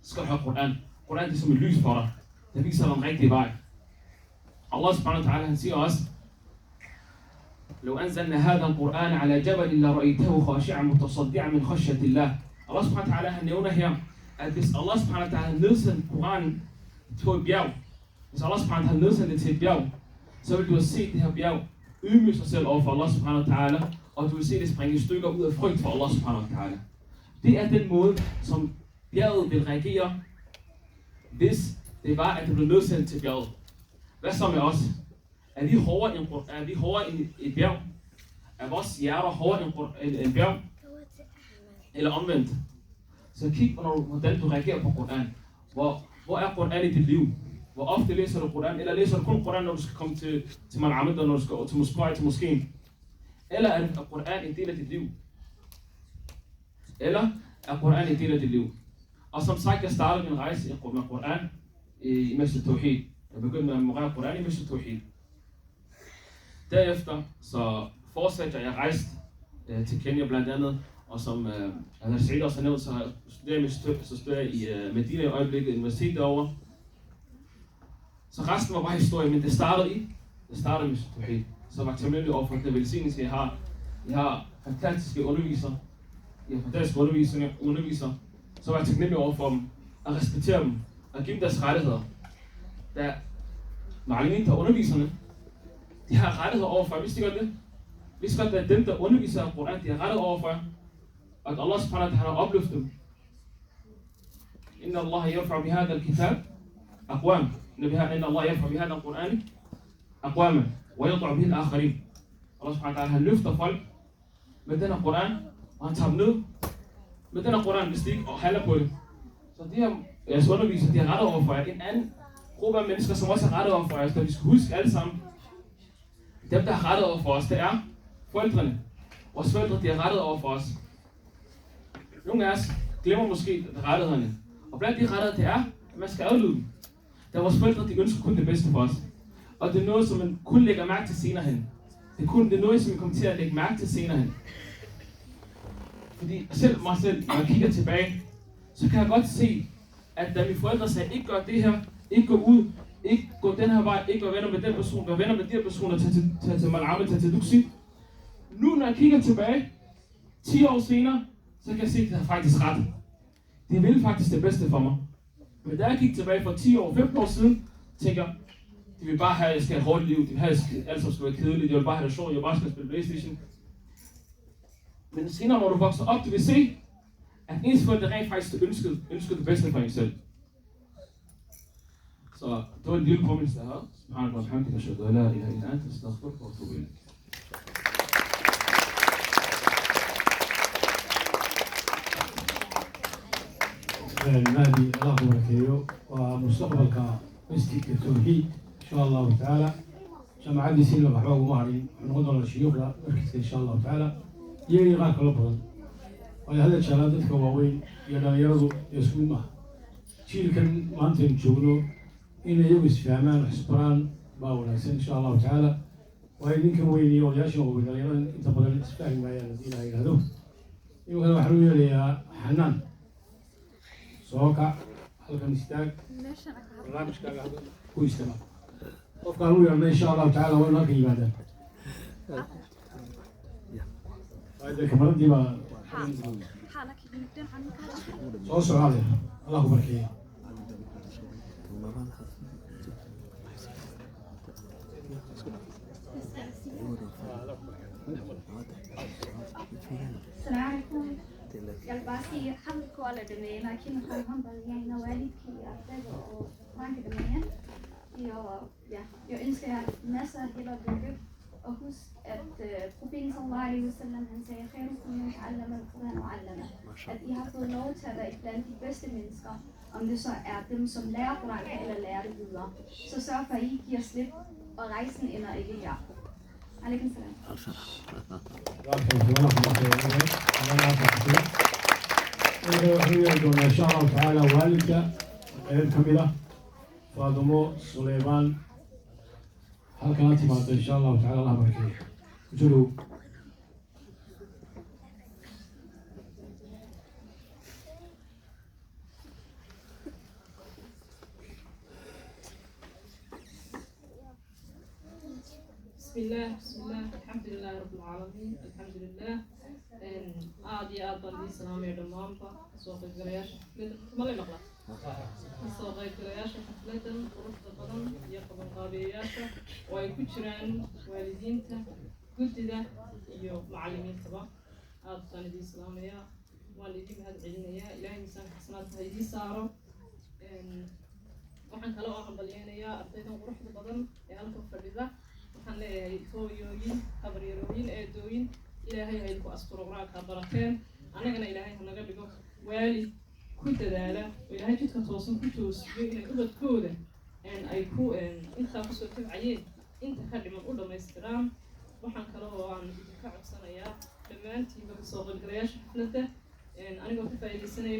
så skal du høre Koran. Koran er som et lys for dig. Det viser dig den rigtige vej. Allah subhanahu wa ta'ala han siger også, لو أنزلنا هذا القرآن على جبل لرأيته خاشعا متصدعا من خشية الله. Allah subhanahu wa ta'ala han nævner her, at hvis Allah subhanahu wa ta'ala nedsendte Koranen på et bjerg, hvis Allah subhanahu wa ta'ala nedsendte det til et bjerg, så vil du have set det her bjerg ydmyge sig selv over for Allah subhanahu wa ta'ala, og du vil se det springe i stykker ud af frygt for Allah subhanahu wa ta'ala. Det er den måde, som bjerget vil reagere, hvis det var, at det blev nedsendt til bjerget. Hvad så med os? Er vi hårdere end et bjerg? Er vores hjerter hårdere end en bjerg? Eller omvendt? Så kig på, hvordan du reagerer på Koran. Hvor er Koran i dit liv? Hvor ofte læser du Koran? Eller læser du kun Koran, når du skal komme til Manamit, når du skal til Moskva, til moskeen? Eller er Koran en del af dit liv? Eller er Koran en del af dit liv? Og som sagt, jeg startede min rejse med Koran i Masjid Tawhid. Jeg begyndte med at memorere Koran i Masjid Tawhid. Derefter så fortsatte jeg rejste til Kenya blandt andet, og som Said også har nævnt, så studerer jeg i Medina i øjeblikket, universitet derovre. Så resten var bare historie, men det startede med Masjid Tawhid. Så var jeg taknemmelig over for den velsignelse, jeg har. Jeg har fantastiske undervisere. Jeg har fantastiske undervisere. Så var jeg taknemmelig over for dem, at respektere dem, og give dem deres rettigheder. Da mange af underviserne, de har rettigheder overfor jer. Vidste I godt det? Vidste I godt, at dem, der underviser Koran, de har rettigheder overfor jer? Og at Allah subhanahu wa ta'ala har opløftet dem. Inna Allah yarfa bihada al-kitab aqwam. Inna Allah yarfa bihada al-Quran aqwam. Og yad'u bihi al-akharin. Allah subhanahu wa ta'ala han løfter folk med den her Koran, og han tager dem ned med den her Koran, hvis de ikke handler på det. Så de her jeres undervisere, de har rettet over for jer. En anden gruppe af mennesker, som også har rettet over for jer, så vi skal huske alle sammen. Dem, der har rettet over for os, det er forældrene. Vores forældre, de har rettet over for os. Nogle af os glemmer måske rettighederne. Og blandt de rettigheder, det er, at man skal adlyde dem. Da vores forældre, de ønsker kun det bedste for os. Og det er noget, som man kun lægger mærke til senere hen. Det er noget, som vi kommer til at lægge mærke til senere hen. Fordi selv mig selv, når jeg kigger tilbage, så kan jeg godt se, at da mine forældre sagde, ikke gør det her, ikke gå ud, ikke gå den her vej, ikke være venner med den person, være venner med de her personer, tage til Manamit, tage til Duxi. Nu når jeg kigger tilbage, 10 år senere, så kan jeg se, at det har faktisk ret. Det ville faktisk det bedste for mig. Men da jeg gik tilbage for 10 år, 15 år siden, tænker jeg, de vil bare have, at jeg skal have et hårdt liv, de vil have, at alt skal være kedeligt, jeg vil bare have det sjovt, jeg vil bare skal spille Playstation. Men senere, når du vokser op, du vil se, at ens forældre rent faktisk ønskede det bedste for en selv. Så det var en lille påmindelse, jeg havde. Subhanallah, alhamdulillah, ashhadu an la ilaha illa anta, astaghfiruka wa atubu ilayk. المهدي الله بركيه ومستقبلك مسجد التوحيد ان شاء الله تعالى جماعة دي سيلو بحباب ومهري ونقول على شيوخنا مركزك ان شاء الله تعالى يلي غاك لبرن هذا الشغلات dadka waaweyn iyo dhalinyaradu isku mid maaha jiilkan maanta aynu joogno inay iyagu isfahmaan wax isbaraan baa wanaagsan insha allahu tacaala waayo ninkan weyn iyo odayaasha waaweyn dhalinyarada inta badan isfahmi maayaan haddii la yidhaahdo imankana waxaan u yeelayaa xanaan soo kac halkan istaag barnaamijkaaga halkan ku istaaga qofkaan u yeernay insha allahu tacaala waa inu halkan yimaadaan kamaradii baa soo socdaale allah ku barkeeya السلام عليكم قلباسي حظك ولا دمي لكن خلهم بلينا والدك يا أبدا وفرانك دميان يا إنسان الناس هلا بيجر أخوس النبي صلى الله عليه وسلم han sagde خيركم من تعلم القرآن وعلمه at I har fået lov til at være blandt de bedste mennesker om det så er dem som lærer Koranen eller lærer det videre så sørg for at I giver slip og rejsen ender ikke her. عليكم السلام. إن شاء الله تعالى والدك غير كاملة فاطمة سليمان هل كانت إن شاء الله تعالى الله يبارك جلو بسم الله الحمد لله رب العالمين الحمد لله عادي أطلع سلام يا دمامبا سوق الجرياش حفلة ما لي مقلة سوق الجرياش حفلة ورفض القدم يقبل قابياش ويكشران والدينته قلت ده يو معلمين تبع أطلع دي سلام يا والدين هذا علمنا يا إلهي إنسان حسنات هذه صاروا waxaan kala oo hambalyeynaya ardaydan quruxda badan ee halka fadhida waxaan leeyahay hooyooyin habaryarooyin eedooyin ilaahay ha idinku asturo quraanka barateen annagana ilaahay ha naga dhigo waalid ku dadaala oo ilaahay jidka toosan ku toosiyo inay ubadkooda ay ku intaa kusoo tabcayeen inta ka dhiman u dhammaystiraan waxaan kale oo aan idinka codsanayaa dhammaantiinba kasoo qaybgalayaasha xafladda anigoo ka faa'iidaysanaya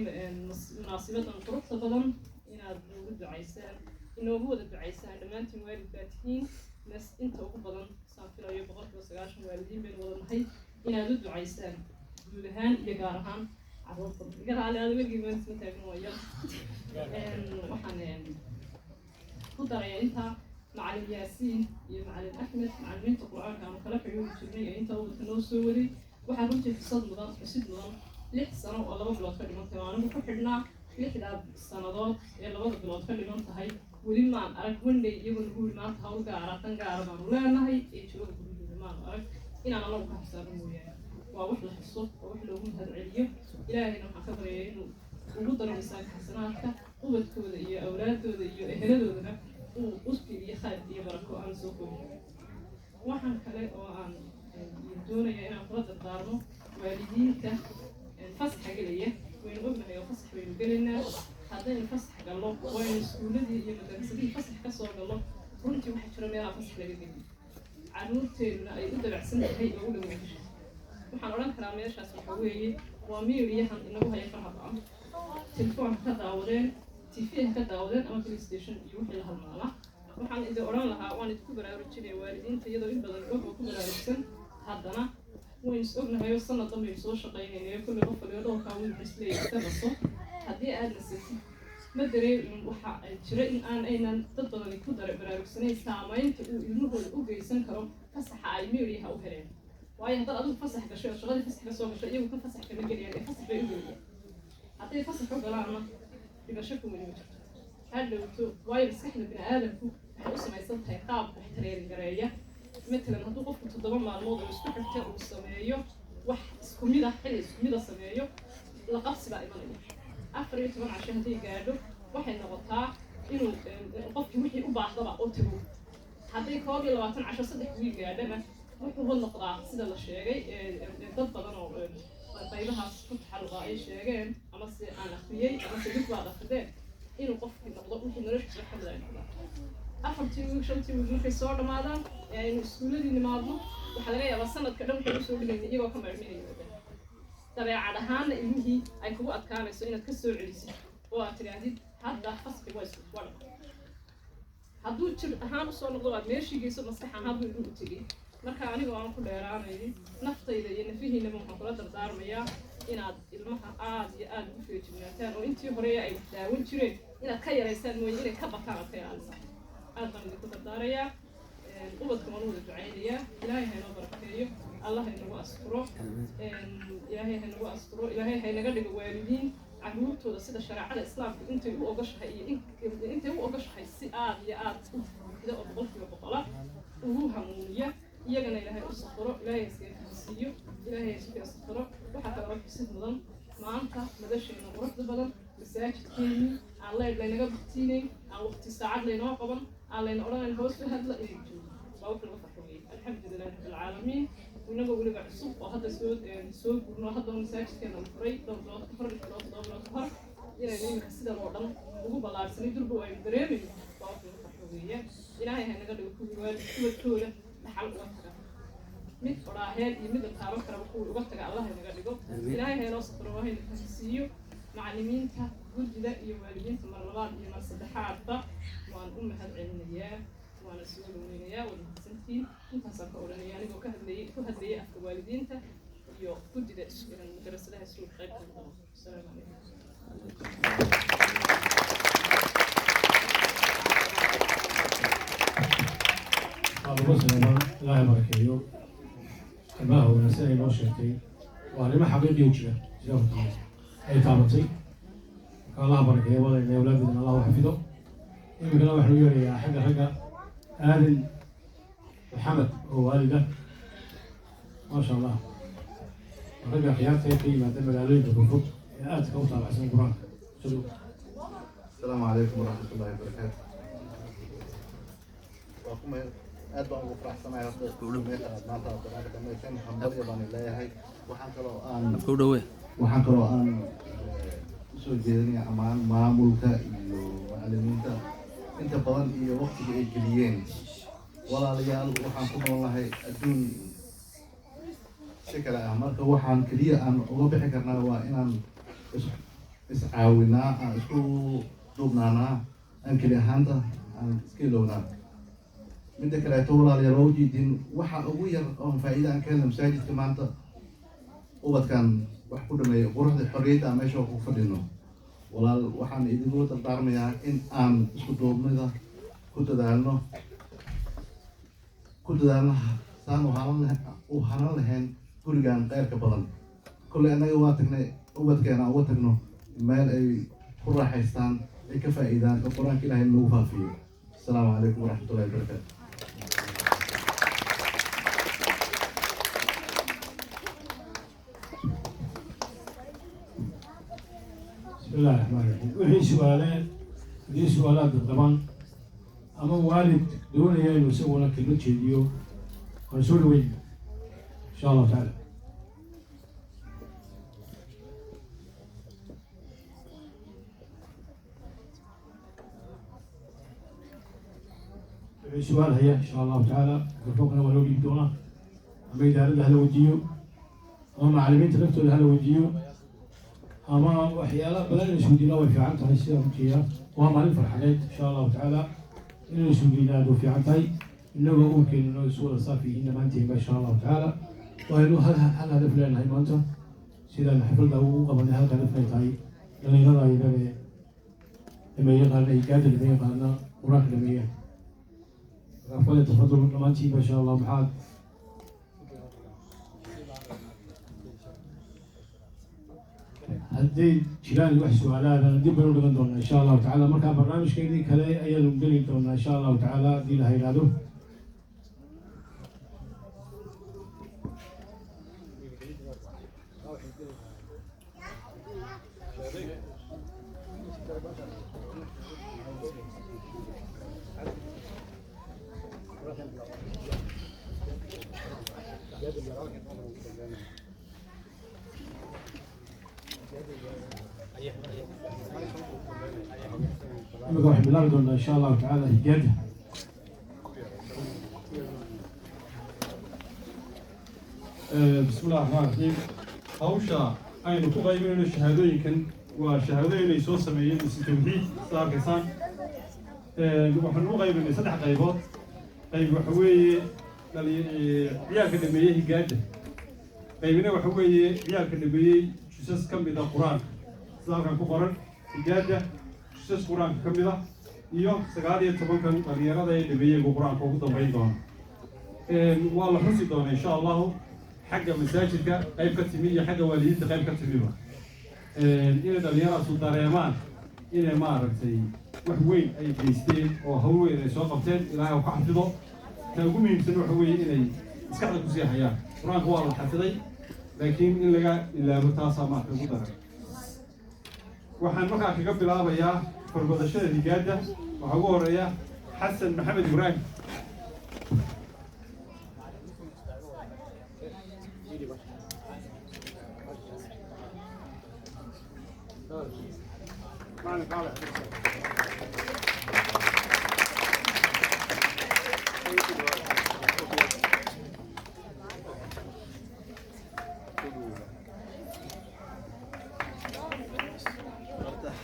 munaasibadan quruxda badan inaad noogu ducaysaan inoogu wada ducaysaan dhammaantiin waalid baa tihiin nas inta ugu badan saan filayo 90% waalidiin baynu wada nahay inaad u ducaysaan guud ahaan iyo gaar ahaan carruurta iga raali aad weligii maanta taagno waya waxaan ku daraya inta macalin yaasiin iyo macalin axmed macalimiinta qur-aanka aanu kala xiriiri jirnay ee inta waddanka noo soo waday waxaa runtii fursad mudan xusid mudan 6 sano oo 2 bilood ka dhimantay oo anigu ku xidhnaa 6 sannadood ee 2 bilood ka dhiman tahay weli maan arag wandhay iyagoo lagu yiri maanta hawl gaara tan gaara baanu leenahay ee jooga gurigooda maan arag inaan anagu ka xisaabin mooyaane waa wax la xuso oo wax loogu mahadceliyo ilaahayna waxaan ka baryayaa inuu ugu daro miisaanka xasanaadka ubadkooda iyo awlaadooda iyo eheladoodana uu usbi iyo khayr iyo barako aan soo koobi waxaan kale oo aan doonayaa inaan kula dardaarmo waalidiinta fasaxa gelaya waynu ognahay oo fasax baynu gelaynaa haddaynu fasax gallo waynu iskuuladii iyo madaraasadii fasax ka soo gallo runtii waxaa jira meelaha fasax laga geliyo carruurteeduna ay u dabacsan tahay oo u dhawaansho waxaan odhan karaa meeshaas waxa weeye waa miiriyahan inagu haya faraha badan telefoon ka daawadeen tv ka daawadeen ama playstation iyo wixii la halmaala waxaan idin odhan lahaa waan idinku baraarujinaya waalidiinta iyadoo in badan og oo ku baraarugsan haddana waynu is ognahay sanad dhan baynu soo shaqaynaynayo kulli qof waliba dhowrkaa wiil isleeyahay ka naso haddii aad nasatid ma dareemin waxa jira in aynan dad badani ku baraarugsanayn saamaynta uu ilmahooda u geysan karo fasaxa ay meeriyaha u heleen waayo haddaad adigu fasax gashay oo shaqadii fasax ka soo gashay iyagu ka fasax kama geliyaan ee fasax bay u geliyaan hadday fasax u galaanna dhigasho kuma dhimi jirto hadhowto waayo maskaxda bini aadamku waxay u samaysan tahay qaab wax tareerin gareeya مثلا هذا قف تضرب مع الموضوع يستحق وسمايو واحد اسكميدا حلو اسكميدا سمايو لقص بقى إيمانية أفريج طبعا عشان هذي قاعدوا واحد نقطع إنه قف وحي أباح طبعا أوتبو هذي كاري لو عشان 10 صدق ويل قاعدة ما وحي هو النقطع سيدا الشيء ضد بدنه طيبها فتح الغاية شيئين أما سي أنا أخويي أما سي بيطلع لخدام إنه قف النقطة وحي نرش بحمد الله أفرتي وشلتي وجوفي صار ماذا يعني سكولة دي ماذا وحلاقي على السنة كلام كل سوق اللي يجوا كم عملي dabeecad ahaanna ilmihii ay kugu adkaanayso inaad ka soo celisid oo aad tidhaahdid hadda fasli waa isku wadha hadduu jir ahaan usoo noqdo aad meeshiigayso maskax ahaan buu ilmuhu tegay marka aniga aan ku dheeraanaynin naftayda iyo nafihiinaba waxaan kula dardaarmayaa inaad ilmaha aad iyo aad u feejignaataan oo intii hore ay daawan jireen inaad ka yaraysaan mooye inay ka bataan aad ka ilaalisaan aad baan idinku dardaarayaa ubadka waan wada ducaynayaa ilaahay haynoo barakeeyo allah haynagu asturo ilaahay haynagu asturo ilaahay haynaga dhigo waalidiin caruurtooda sida shareecada islaamka intay u ogashahay iyo intay u ogashahay si aad iyo aad u buuxda oo boqolkiiba boqola ugu hanuuniya iyagana ilaahay u safro ilaahay iskafisiiyo ilaahay iska safro waxaa kaloo xusid mudan maanta madasheena quruxda badan masaajidkeennii aan laynaga buktiinayn aan waqti saacad laynoo qaban aan layna odhanayn hoos u hadla inay joogo waa wax laga farxoyay alxamdulilah rabbilcaalamiin inagoo weliba cusub oo hadda soo gurno haddana masaajidkeena la furay dhowr bilood ka hor inaynu iminka sidan oo dhan ugu ballaarsanay durba aynu dareemayno waa wax laga farxogeeya ilaahay haynaga dhigo kuwadkooda dhaxal uga taga mid odhaaheed iyo mid taaban karaba kuwa uga taga allah haynaga dhigo ilaahay haynoo safro waa hayna kahasiiyo macallimiinta gudida iyo waalidiinta mar labaad iyo mar saddexaadba waan u mahad celinayaa waana soo dhoweynayaa wada mahadsantiin intaasaan ka odhanaya anigoo ku hadlayay afka waalidiinta iyo gudida madarasadaha iskuul qaybtooda asalaamu calaykum ilaahay barakeeyo ilmaha wanaagsan ay noo sheegtay waa arrimo xaqiiqi u jira ay taabatay marka allaha barakeeyo wadayna awlaadeedana allah u xafido iminkana waxaan u yeerayaa xagga ragga aadan maxamed oo waalida maasha allah ragga khiyaarta ka yimaada magaalooyinka fofog ee aadka u taabacsan qur-aanka asalaamu calaykum waraxmatullahi wabarakaatu waa kuma aad baan ugu faraxsanahay horta meesha maanta qur-aanka dhamaysan hambalya baan leeyahay waxaan kaloo aan usoo jeedinaya ammaan maamulka iyo macallimiinta inta badan iyo waqtiga ay geliyeen walaalayaal waxaan ku noolnahay adduun si kale ah marka waxaan keliya aan uga bixi karnaa waa inaan iscaawinaa aan isku duubnaanaa aan keli ahaanta aan iska ilownaa midda kaleeto walaalayaal waa ujeedin waxa ugu yar oon faa'iida aan ka helna masaajidka maanta ubadkan wax ku dhameeyo quruxda xorriyadda aan meesha ku fadhino walaal waxaan idinku dardaarmayaa in aan isku duubnida ku dadaalno saan u hanan lahayn gurigan qeyrka badan kolley annaga waa tagnay ubadkeena uga tagno meel ay ku raaxaystaan ay ka faa'iidaan oo qur-aanka ilaahay nagu faafiyo asalaamu calaykum waraxmatullahi wabarakaatu بسم الله الرحمن الرحيم وحي سؤالين دي سؤالات طبعا أما والد دون يعني يسوي لك المتشديو ونسول وين إن شاء الله تعالى وحي سؤال هي إن شاء الله تعالى رفقنا ولو يبدونا أما إذا رد هلا وديو أما معلمين تلفتوا هلا وديو أما وحيالا بدل السودينا وفي عنتها السيرة مكية وهم على الفرحات إن شاء الله تعالى إن السودينا دو في عنتها إنه ممكن إنه السورة صافي إنما أنتهي ما شاء الله تعالى وإنه هل هدف لنا هاي مانتا سيدا نحفل له قبل هذا هدف لنا هاي لأن يرى لما يقال إيجاد لما يقالنا وراك لما يقال رفضل تفضل لما أنتهي ما شاء الله محاد haddii jiraan wax su'aalaad aan dib u dhigan doonaa insha allahu tacaala markaa barnaamijkeedii kale ayaanu geli doonaa insha allahu tacaala haddii la yidhaahdo imika waxay bilaabi doonaa insha allahu tacaala higaada بسم الله الرحمن الرحيم hawsha aynu ku qaybinayno shahaadooyinkan waa shahaadooyin ay soo sameeyeen mise tawxiid sida arkaysaan waxaan u qaybinay 3 qaybood qayb waxa weeye ciyaalka dhameeyey higaada qaybina waxa weeye ciyaalka dhameeyey jusas ka mid ah qur-aanka sida halkan ku qoran higaada jusas qur-aanka ka mid ah iyo 19 dhalinyarada ay dhameeyey qur-aanka ugu dambeyn doona waa la xusi doona insha allahu xagga masaajidka qayb ka timi iyo xagga waalidiinta qayb ka timiba inay dhalinyaraasu dareemaan inay maaragtay wax weyn ay geysteen oo hawl weyn ay soo qabteen ilaahay ku xafido ta ugu muhiimsan waxa weeye inay maskaxda ku sii hayaan qur-aanka waa la xafiday laakiin in laga ilaabo taasaa maarka ugu daran waxaan markaa kaga bilaabayaa korbadashada higaada waxaa ugu horeeya xasan maxamed ibraahim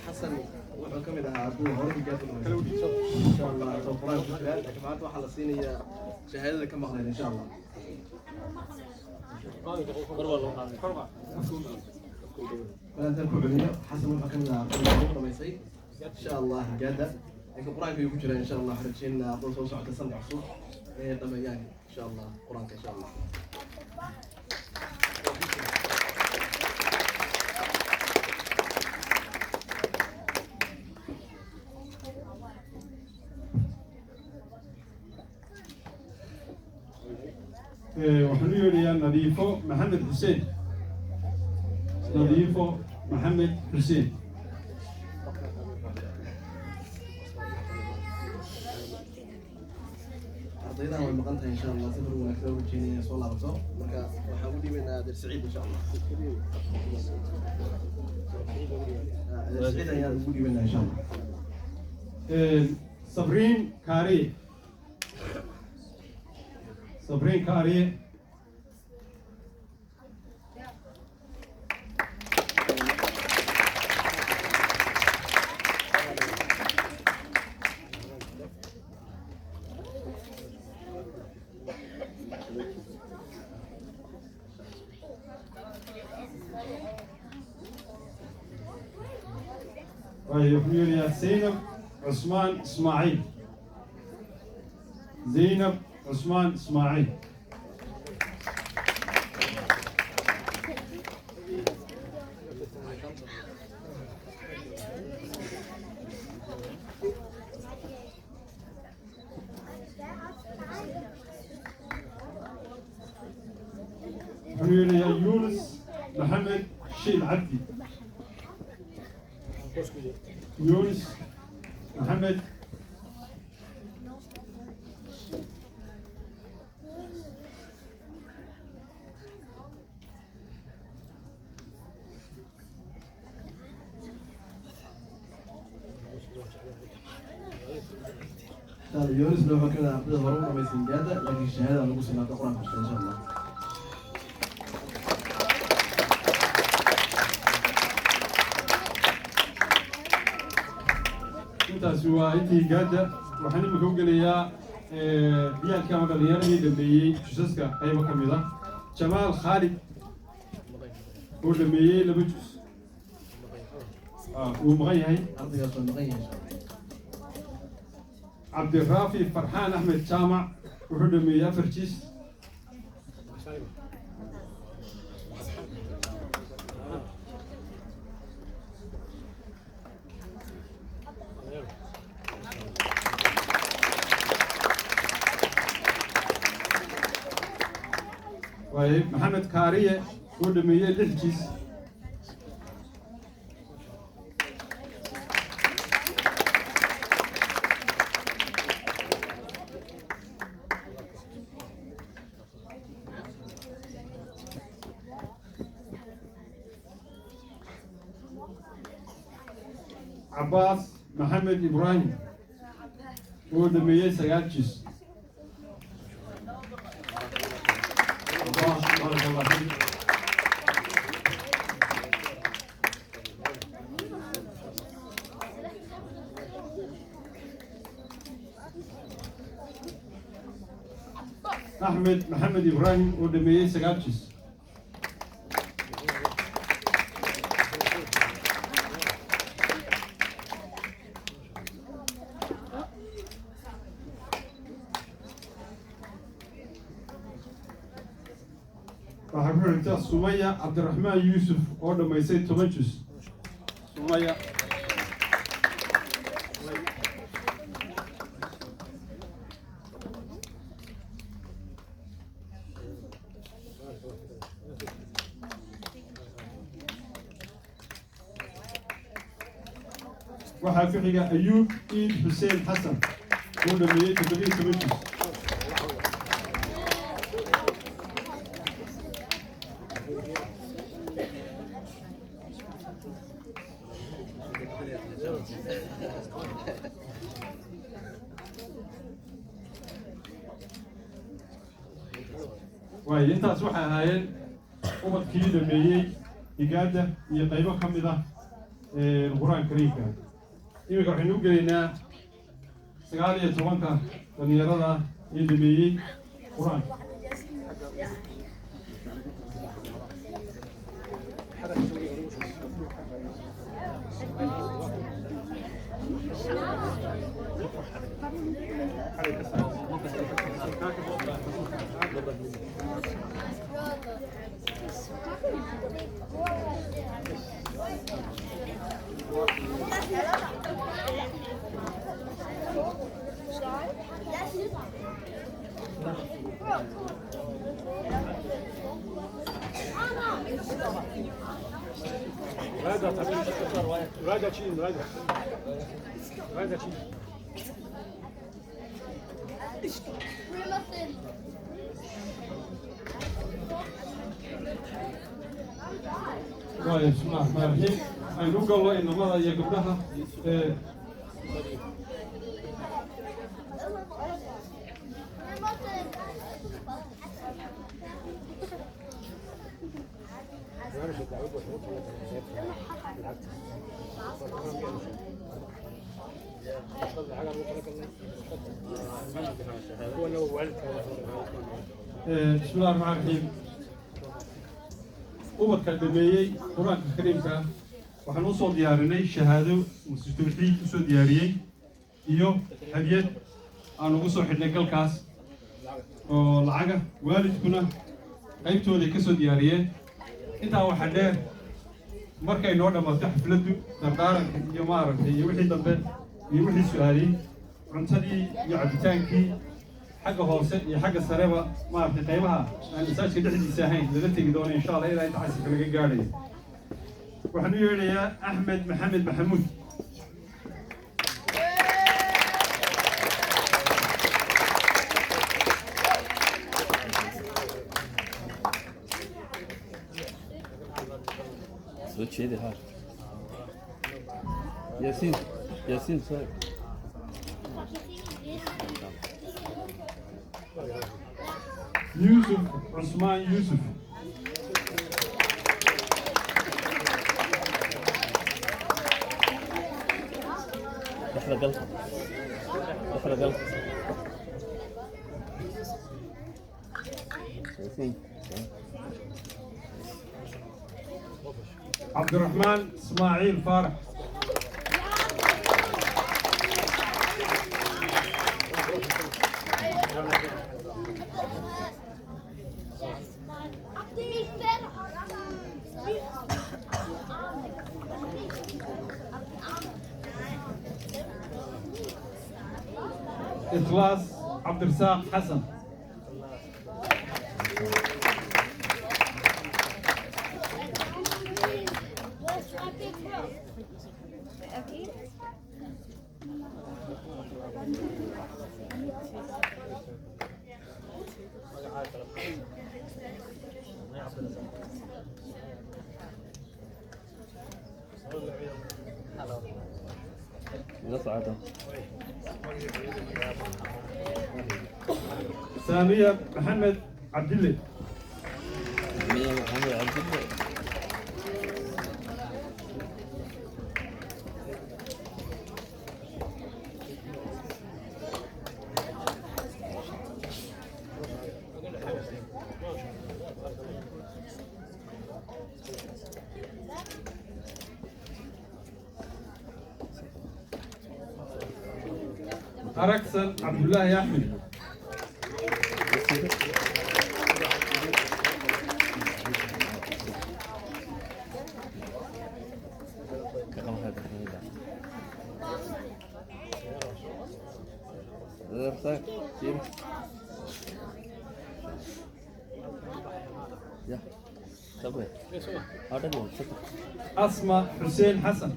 حسن wuxuu ka mid ahaa ardayda hore higaada insha allah soo quraan ku jira laakiin maanta waxaa la siinayaa shahaadada ka maqleen insha allah maanta ku celiyo xasan wuxuu ka mid ahaa ardayda hore dhamaysay insha allah higaada laakiin quraanka ayuu ku jira insha allah rajayna ardayda soo socota sanad cusub ee dhameeyaan insha allah quraanka insha allah waxaan u yeedhayaa nadiifo maxamed xuseen nadiifo maxamed xuseen ardaydan way maqan tahay insha allah safar wanaagsan ugu jeedinaya soo laabato marka waxaan u dhiibaynaa adeer saciid insha allah adeer saciid ayaan ugu dhiibaynaa insha allah sabriin kaariye sabriin kaariye ويقول يا زينب عثمان اسماعيل زينب عثمان اسماعيل يقول يا يونس محمد شيل عبدي يونس محمد يونس لو ما كان عبد الله ما يسنجاده لكن الشهاده نقول سمعت القران ان شاء الله intaasi waa intii gaada waxaan imika u gelayaa ciyaalkii ama dhalinyaradii dhameeyey jusaska qaybo ka mid ah jamaal khaalid oo dhameeyey 2 jus wuu maqan yahay ardaygaas waa maqan yahay cabdiraafi farxaan axmed jaamac wuxuu dhameeyey 4 jis محمد كارية ودمية للجيس عباس محمد إبراهيم ودمية سياتجيس أحمد محمد إبراهيم ودمية سجابتشس. وحبيبي سمية عبد الرحمن يوسف ودمية سيد توماتشس. سمية. وحافظك أيوب إيد حسين حسن ودمية تبريد توماتشس. waayo intaas waxay ahaayeen ubadkii dhameeyey higaada iyo qaybo ka mid ah qur-aanka kariimka iminka waxaynu u gelaynaa 19 dhalinyarada ee dhameeyey qur-aanka waayo bismillaah rahmaan rahiim aynu u galno inamada iyo gabdhaha bismillaah rahmaan rahiim ubadka dhameeyey qur-aanka kariimka waxaan u soo diyaarinay shahaado masjid tawxiid u soo diyaariyey iyo hadiyad aan ugu soo xidhnay galkaas oo lacaga waalidkuna qaybtooday ka soo diyaariyeen intaa waxaa dheer markay noo dhammaatay xafladdu dardaaranka iyo maaragtay iyo wixii dambe iyo wixii su-aaliyey cuntadii iyo cabitaankii xagga hoose iyo xagga sareba maaragtay qaybaha aan masaajka dhexdiisa ahayn lala tegi doono insha allah ilaa inta casirka laga gaadhayo waxaan u yeedhayaa axmed maxamed maxamuud soo jeedi haar yaasiin yaasiin soo يوسف عثمان يوسف احلى قلب احلى قلب عبد الرحمن اسماعيل فارح إخلاص عبد الرزاق حسن نصعد سامية محمد عبد الله سامية محمد عبد الله أركسن عبد الله أحمد. أسماء حسين حسن.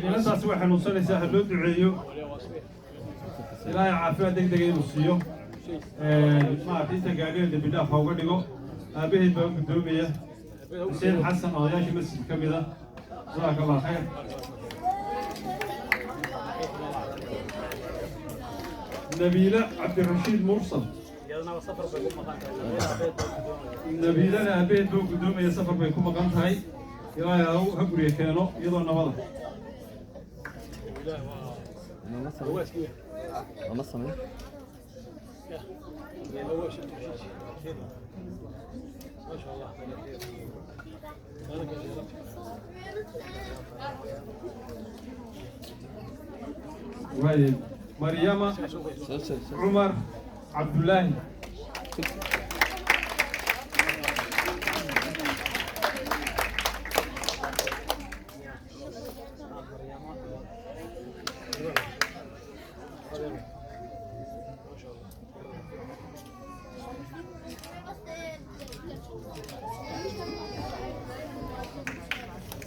inantaasi waxay xanuunsanaysaa ha loo duceeyo ilaahay caafimaad degdega inuu siiyo maaragtay inta gaadhida dembi dhaaf ha uga dhigo aabaheed baa u guddoomaya xuseen xasan odayaashii masjid ka mid ah jazaaka allah khayr nabiila cabdirashiid mursal nabiilana aabaheed baa u guddoomaya safar bay ku maqan tahay ilaahay ha guriga keeno iyadoo nabada وايد مريم عمر عبد الله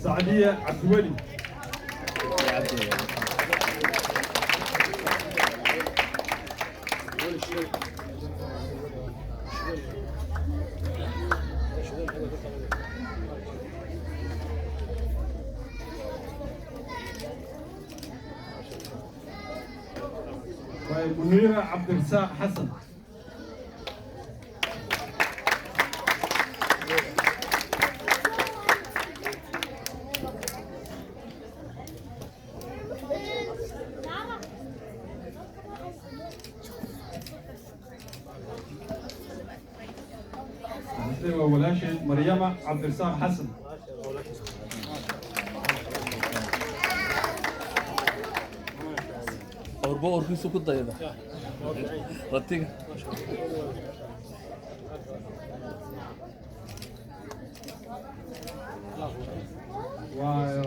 سعدية عبد الولي منيرة عبد الرزاق حسن ولاشد مريم عبد الرزاق حسن اور في سوق الضيبه رتيق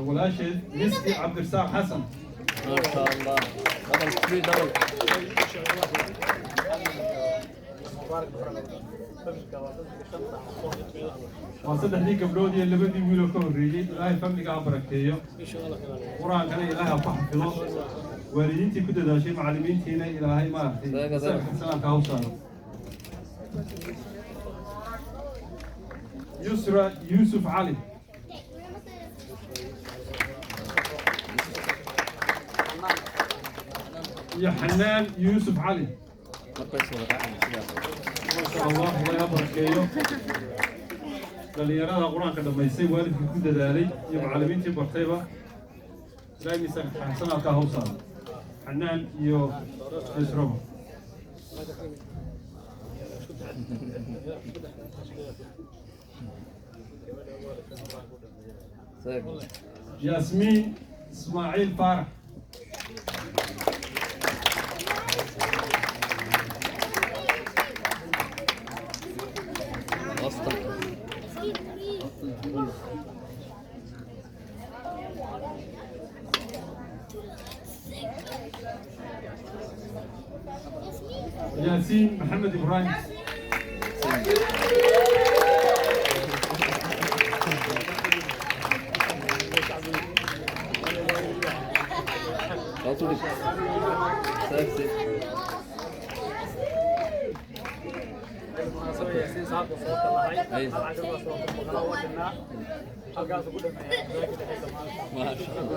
ولاشد مسكي عبد الرزاق حسن ما شاء الله دبل فري دبل وصدق لي قبلودي اللي بدي ويلو كوريجي إلهي فملك عبركتيو قرآن كان إلهي فحفظه والدينتي كده ده شيء معلمينتي هنا إلهي ما أختي سلام كهوصان يسرى يوسف علي يا حنان يوسف علي ما شاء الله الله يبارك dhalinyarada quraanka dhameysay waalidkii ku dadaalay iyo macallimiintii bartayba ilaahay miisaan xasanadka ha u saaro xanaan iyo isrobo ياسمين اسماعيل فارح ياسين محمد إبراهيم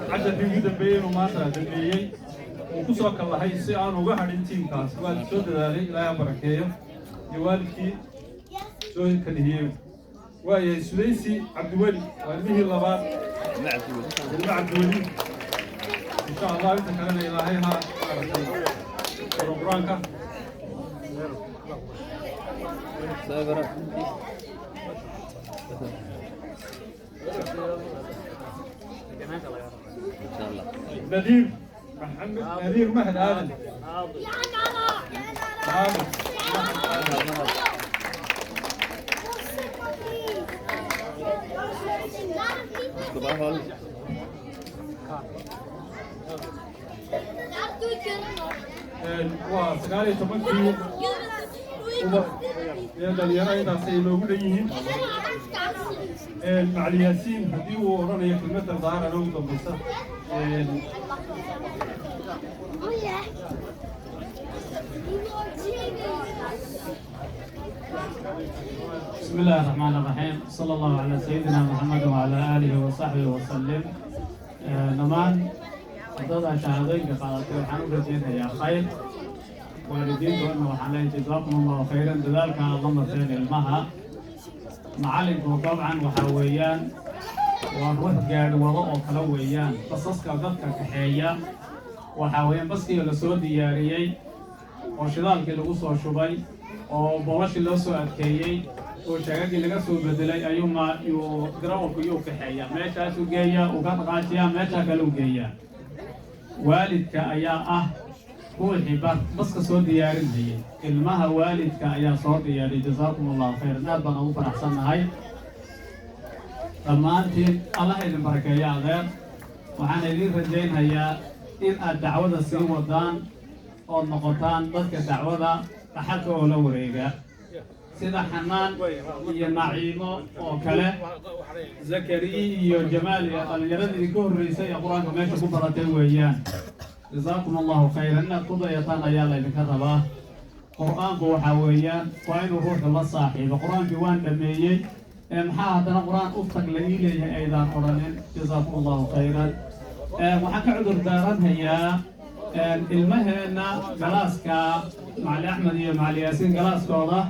عشان في جدا بين وما تدري وكسوك الله هاي سيان وجهر انتيم كاس والسود ذلك لا يبركيه يوالكي سوي كليه ويا سليسي عبد الولي وأبيه اللباب عبد الولي إن شاء الله يتكلم إلهيها برانكا نذير محمد نذير مهد آدم حاضر وسكالي تمكي dhalinyaro intaasay noogu dhan yihiin macali yaasiin haddii uu odhanayo kelmadda daara ugu dambaysa بسم الله الرحمن الرحيم صلى الله على سيدنا محمد وعلى آله وصحبه وسلم نمان ضد شهادين قالت الحمد لله يا خير والدين دون وحنا جزاكم الله خيرا ذلك الله مرتين المها معلمكم طبعا وحويان وروح قاعد وضع كلويان قصصك ضدك كحية وحويان بس كي لسود دياريي وشذالك لغوص وشبي وبلاش اللي سو أكيي وشجاج اللي جسوا بدلي أيوما يقرأوا كيو كحية ما شاسوا جيا وقط قاشيا ما شكلوا جيا والدك أيا هو الحبار بس كسود ديارين هي المها والدك أيا صوت دياري جزاكم الله خير نادنا أوفر أحسن هاي لما أنت الله يديم بركة يا غير وعن اللي رجين هي إن الدعوة السيم ودان أو النقطان ضدك الدعوة تحكوا ولا وريقة سيدا حنان هي نعيمة وكله زكريا وجمال الجلد يكون رئيسي القرآن كما يشوفوا براتين ويان جزاكم الله خيرا إن قضيتان أيالا بكربا قرآن هو حويان وإنه روح الله صاحب القرآن جوان دميي محاهدنا قرآن أفتق لإليه أيضا قرآن جزاكم الله خيرا وحكا عذر داران هي المهنا جلاسكا مع الأحمد مع الياسين جلاسكا والله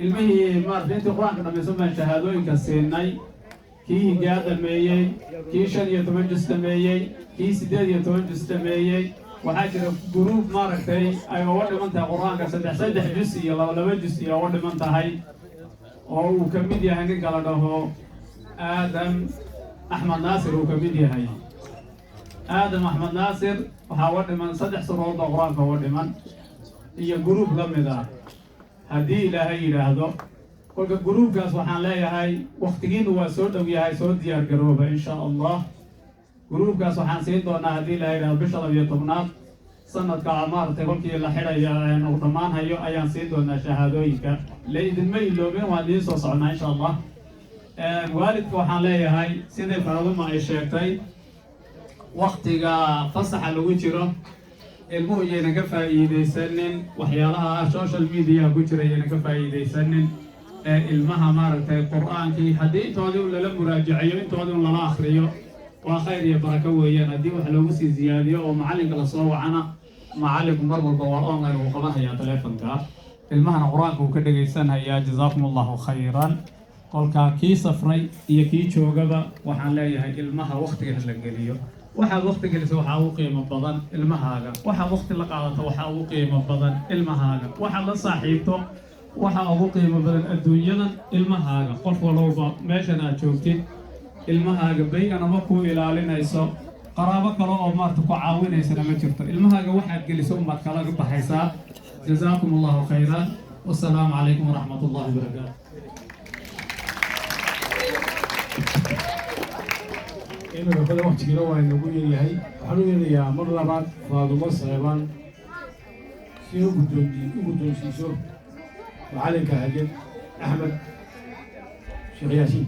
المهي مارتين القرآن كنا بيسمى شهادوين كالسيناي كي جاد الميي كي شن يتمجس الميي كي سداد يتمجس الميي وحاجر جروب مارتي أي ورد من تا قرآن كسدح جزء ولا جزء ورد من تا هاي أو كميديا هني قالوا آدم أحمد ناصر وكميديا هاي آدم أحمد ناصر وحاول من صدح سرور القرآن فورد من هي جروب لمدا هدي إلهي إلهه كل جروب كاس وحنا لا هاي وقتين وسود ويا هاي سود ديار جروبه إن شاء الله جروب كاس وحنا سيدنا هدي إلهي إلهه بشر بيتمنات سنة كعمار تقول كي الحين يا نقطمان هيو أيام سيدنا شهادويك ليد المي لوبين وادي صصعنا إن شاء الله والد وحنا لا هاي سيدنا فرض ما يشيكتي وقتها فصح الوجرة الموجة كفايدة سنن وحيالها سوشيال ميديا كجرة كفايدة سنن المها مارت القرآن كي حديث تودون للا مراجعيو تودون للا آخريو وخير يا بركة ويا ندي وحلوسي زيادة ومعلق الصور عنا معلق مرة الضوء غير وقبلها يا تلفون كا المها القرآن وكذا جيسان هيا جزاكم الله خيرا قل كي صفري هي كي شوجبا وحنلاقي هاي المها وقتها هالجليو waxaad waqti gelisay waxa uu qiimo badan ilmahaaga waxa waqti la qaadato waxa uu qiimo badan ilmahaaga waxa la saaxiibto waxa ugu qiimo badan adduunyadan ilmahaaga qof walba meeshan aad joogtid ilmahaaga bay'ana ma ku ilaalinayso qaraabo kale oo maarta ku caawinaysa ma jirto ilmahaaga waxaad geliso umad kala baxaysaa jazaakumullahu khayran wassalaamu calaykum waraxmatullaahi wabarakaatuh إنه بدأ وقت كده وين نقول يهاي حلو يا مرة بعد فاضل صعبان سيو بدون سيسو وعلي كهجر أحمد شيخ ياسين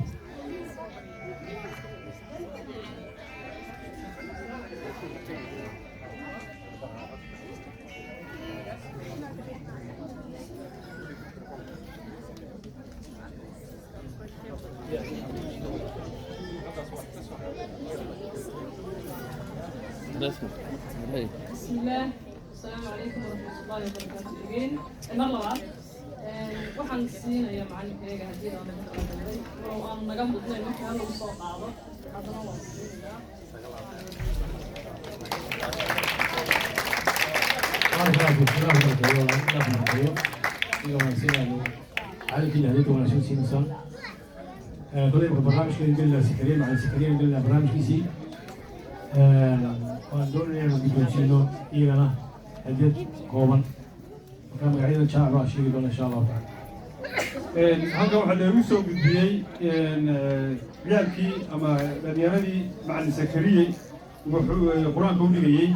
بسم الله السلام عليكم ورحمة الله وبركاته again mar labaad waxaan siinayaa macallinkayga haddii aan laga talagalay oo aan naga mudnay marka hal uu soo qaado haddana waan siinayaa إلى ونسينا على كل هذه ونشوف سينسان كل برنامج كنا سكرين مع سكرين قلنا برنامج كيسي ودول يعني بيجيلو إيرانا هديت كوبان وكان قاعدين نشاء راشي يقولون إن شاء الله تعالى. halkan waxaa lagu soo gudbiyey ciyaalkii ama dhalinyaradii macalin sakariyey wuxuu qur-aanka u dhigayey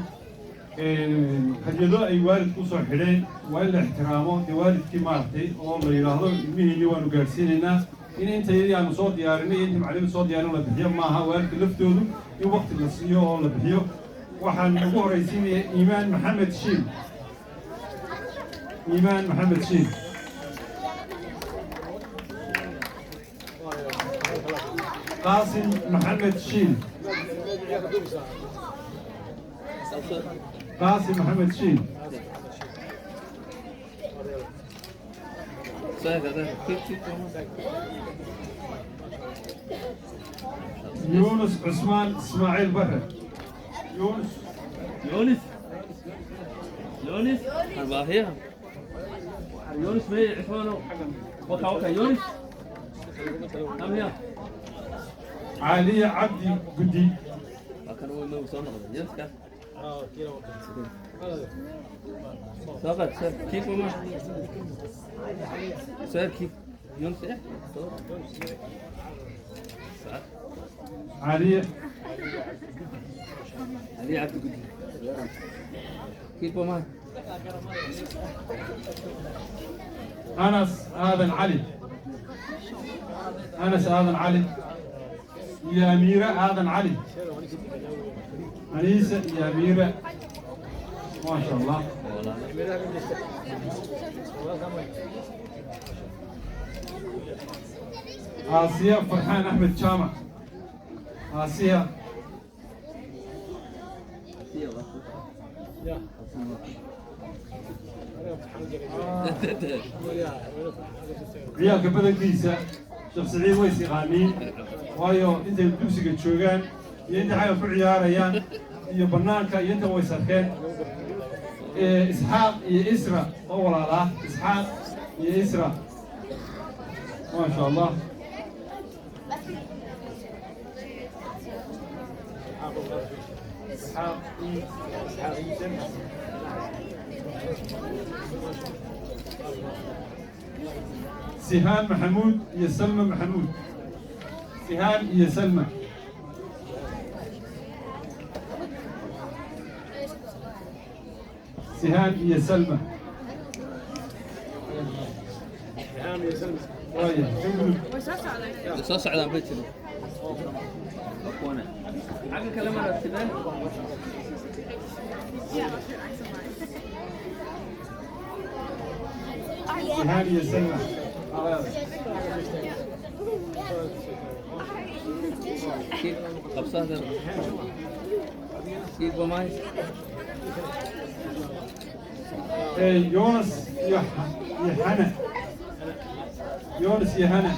hadiyado ay waalidku usoo xidheen waa in la ixtiraamo dee waalidkii maaragtay oo la yidhaahdo ilmihiinii waanu gaadhsiinaynaa in intayadii aanu soo diyaarinay iyo intii macalimiin soo diyaarin la bixiyo maaha waalidka laftoodu in waqti la siiyo oo la bixiyo waxaan ugu horaysiinaya iimaan maxamed shiil قاسم محمد شين يونس عثمان اسماعيل بهر يونس الباهية يونس مي عثمانو وكا يونس أم هي علي عبدي قدي كانوا ما وصلنا يونس كان ساقط سر كيف ما سر كيف يونس إيه علي عبد قدي كيف ما أنس آذن علي يا أميرة آذن علي أنيسة يا أميرة ما شاء الله آسيا فرحان أحمد شامع آسيا ciyaalka badankiisa sheekh saciid way siqaaniin waayo intay dugsiga joogaan iyo intay xagga ku ciyaarayaan iyo bannaanka iyo inta way sarkeen isxaaq iyo isra oo walaalaa isxaaq iyo isra ما شاء الله سهام محمود يا سلمى محمود سهام يا سلمى سهام يا سلمى سهام يا سلمى صوص على بيتي وانا حاجه كلام على السبان سهام يا سلمى كيف قبصه كيف وماي يونس يا هنا يونس يا هنا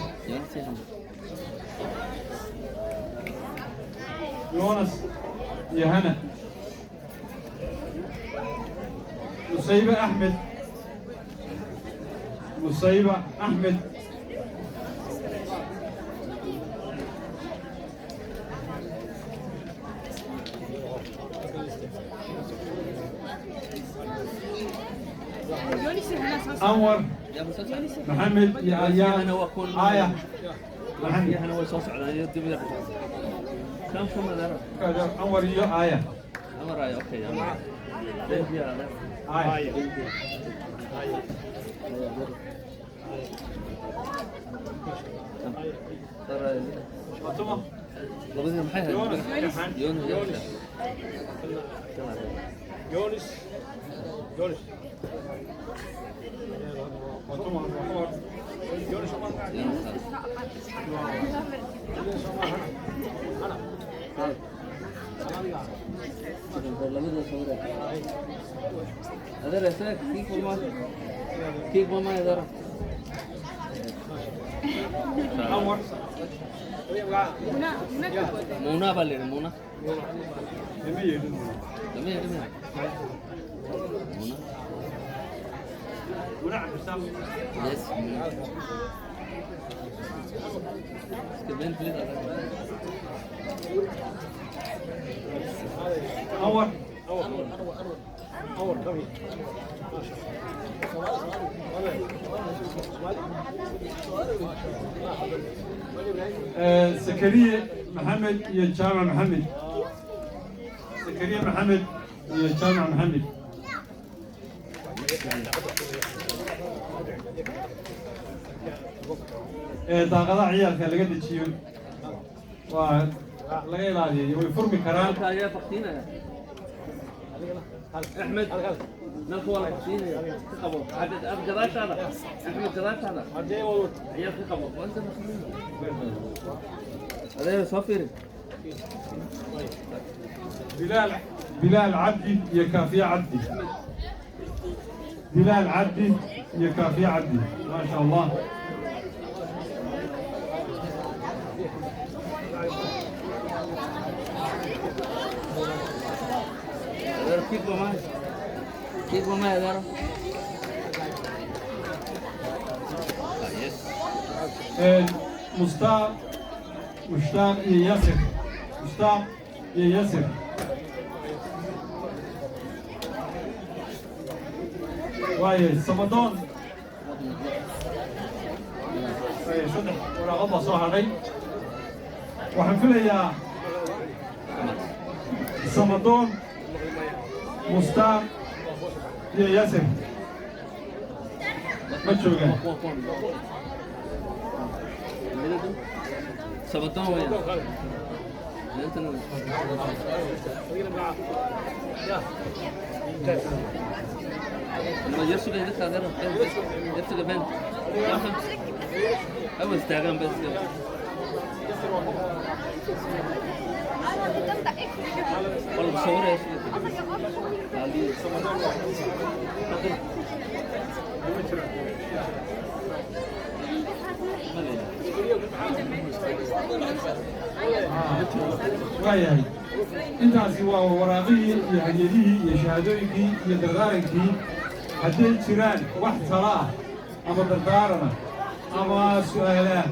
يونس يا هنا مصيبة أحمد مصيبة أحمد أنور محمد يا أيام آية محمد أنا وصوص على يدي بدر كم هذا أنور يا آية أمر آية أوكي آية ترى لابد محيها يونس هذا رأسك كيف ما يدرى مونا بالي مونا مونا أول زكريا محمد يا جامع محمد زكريا محمد يا جامع محمد daaqadaha ciyaalka laga dejiyo waa laga ilaaliyo way furmi karaan أحمد نلقى ولا بحسين تقبل عدد جراش هذا أحمد جراش هذا عيال تقبل وأنت هذا صافر بلال عبدي يا كافي عبدي بلال عبدي يا كافي عبدي ما شاء الله كيف ما يقدر مشتاق يا ياسر مشتاق يا ياسر واي صمدون صدق ولا غضب صراحة علي وحنفلها يا صمدون مشتاق يا ياسر ما تشوفه سبتون وين ما يرسل لك هذا يرسل بنت أول استعلام بس والله بصورة يا waayahay intaasi waa waraaqihii iyo hadyadihii iyo shahaadooyinkii iyo dardaarankii hadday jiraan wax talo ah ama dardaarana ama su'aalaah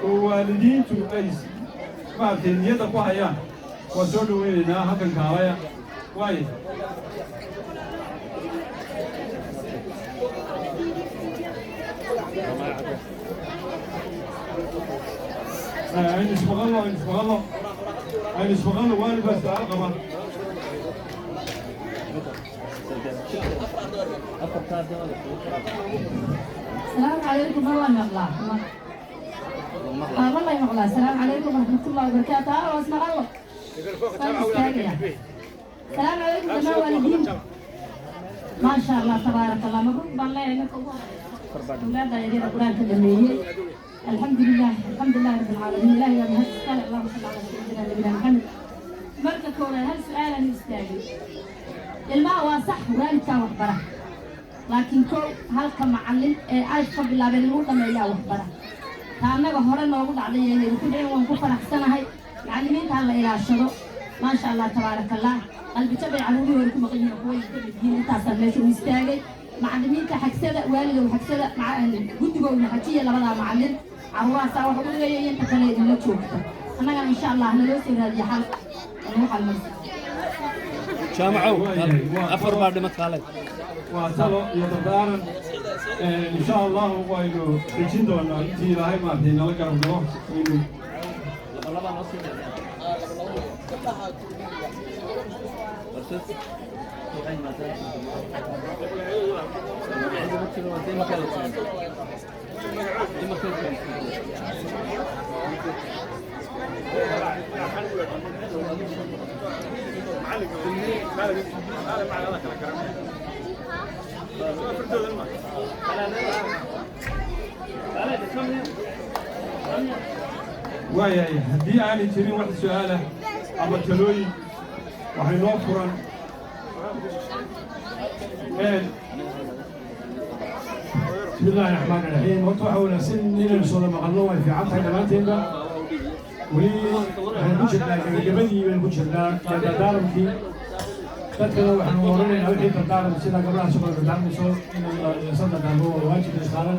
oo waalidiintu ay maaragtay niyadda ku hayaan waa soo dhaweynaynaa halkan kaalaya waayo aynu ismaqalno waalid baa su'aalo qaba السلام عليكم والله مغلا والله مغلا السلام عليكم ورحمة الله وبركاته واسمع الله السلام عليكم جماعة والدين ما شاء الله تبارك الله مبروك بالله إنك أولاد يدين القرآن كدمية الحمد لله رب العالمين الله يا مهد سكال اللهم صل على سيدنا نبينا محمد مركة كورة هل سؤالا يستاهل الماء واسح والد كان وحبره لكن كو هلك معلم عايش قبل الله بين الوضع ما يلا وحبره كأننا بهرنا نقول عليه يعني كل يوم ونكفر أحسنها هاي يعني مين تعال إلى الشروق ما شاء الله تبارك الله قلبي تبع علومي ولكم غير كويس الدين تاسع ليش مستعجل معلمين كحكسدة والد وحكسدة مع جد جو نحكي لبلا معلم عروسة وحقول لي أنت كلي اللي تشوفه أنا إن شاء الله أنا لو سير هذه حلقة نروح على المسجد جامعوا أفر بعد ما تخالف وصلوا يتدارن إن شاء الله وإنه تجين دونا في راي ما في نلقى رمضان إنه waayahay haddii aanay jirin wax su'aalah ama talooyin waxay noo furan بسم الله الرحمن الرحيم وطبعا ونفسين إلى الصلاة مغلوة في عطها دمانتين ولي هنبوش الله جبدي ونبوش الله كان دارم في dadkana waxaanu oranaynaa wixii dardaaran sida gabdhaha shaqada dardaarmayso in la sadaqaamo waa waajib saaran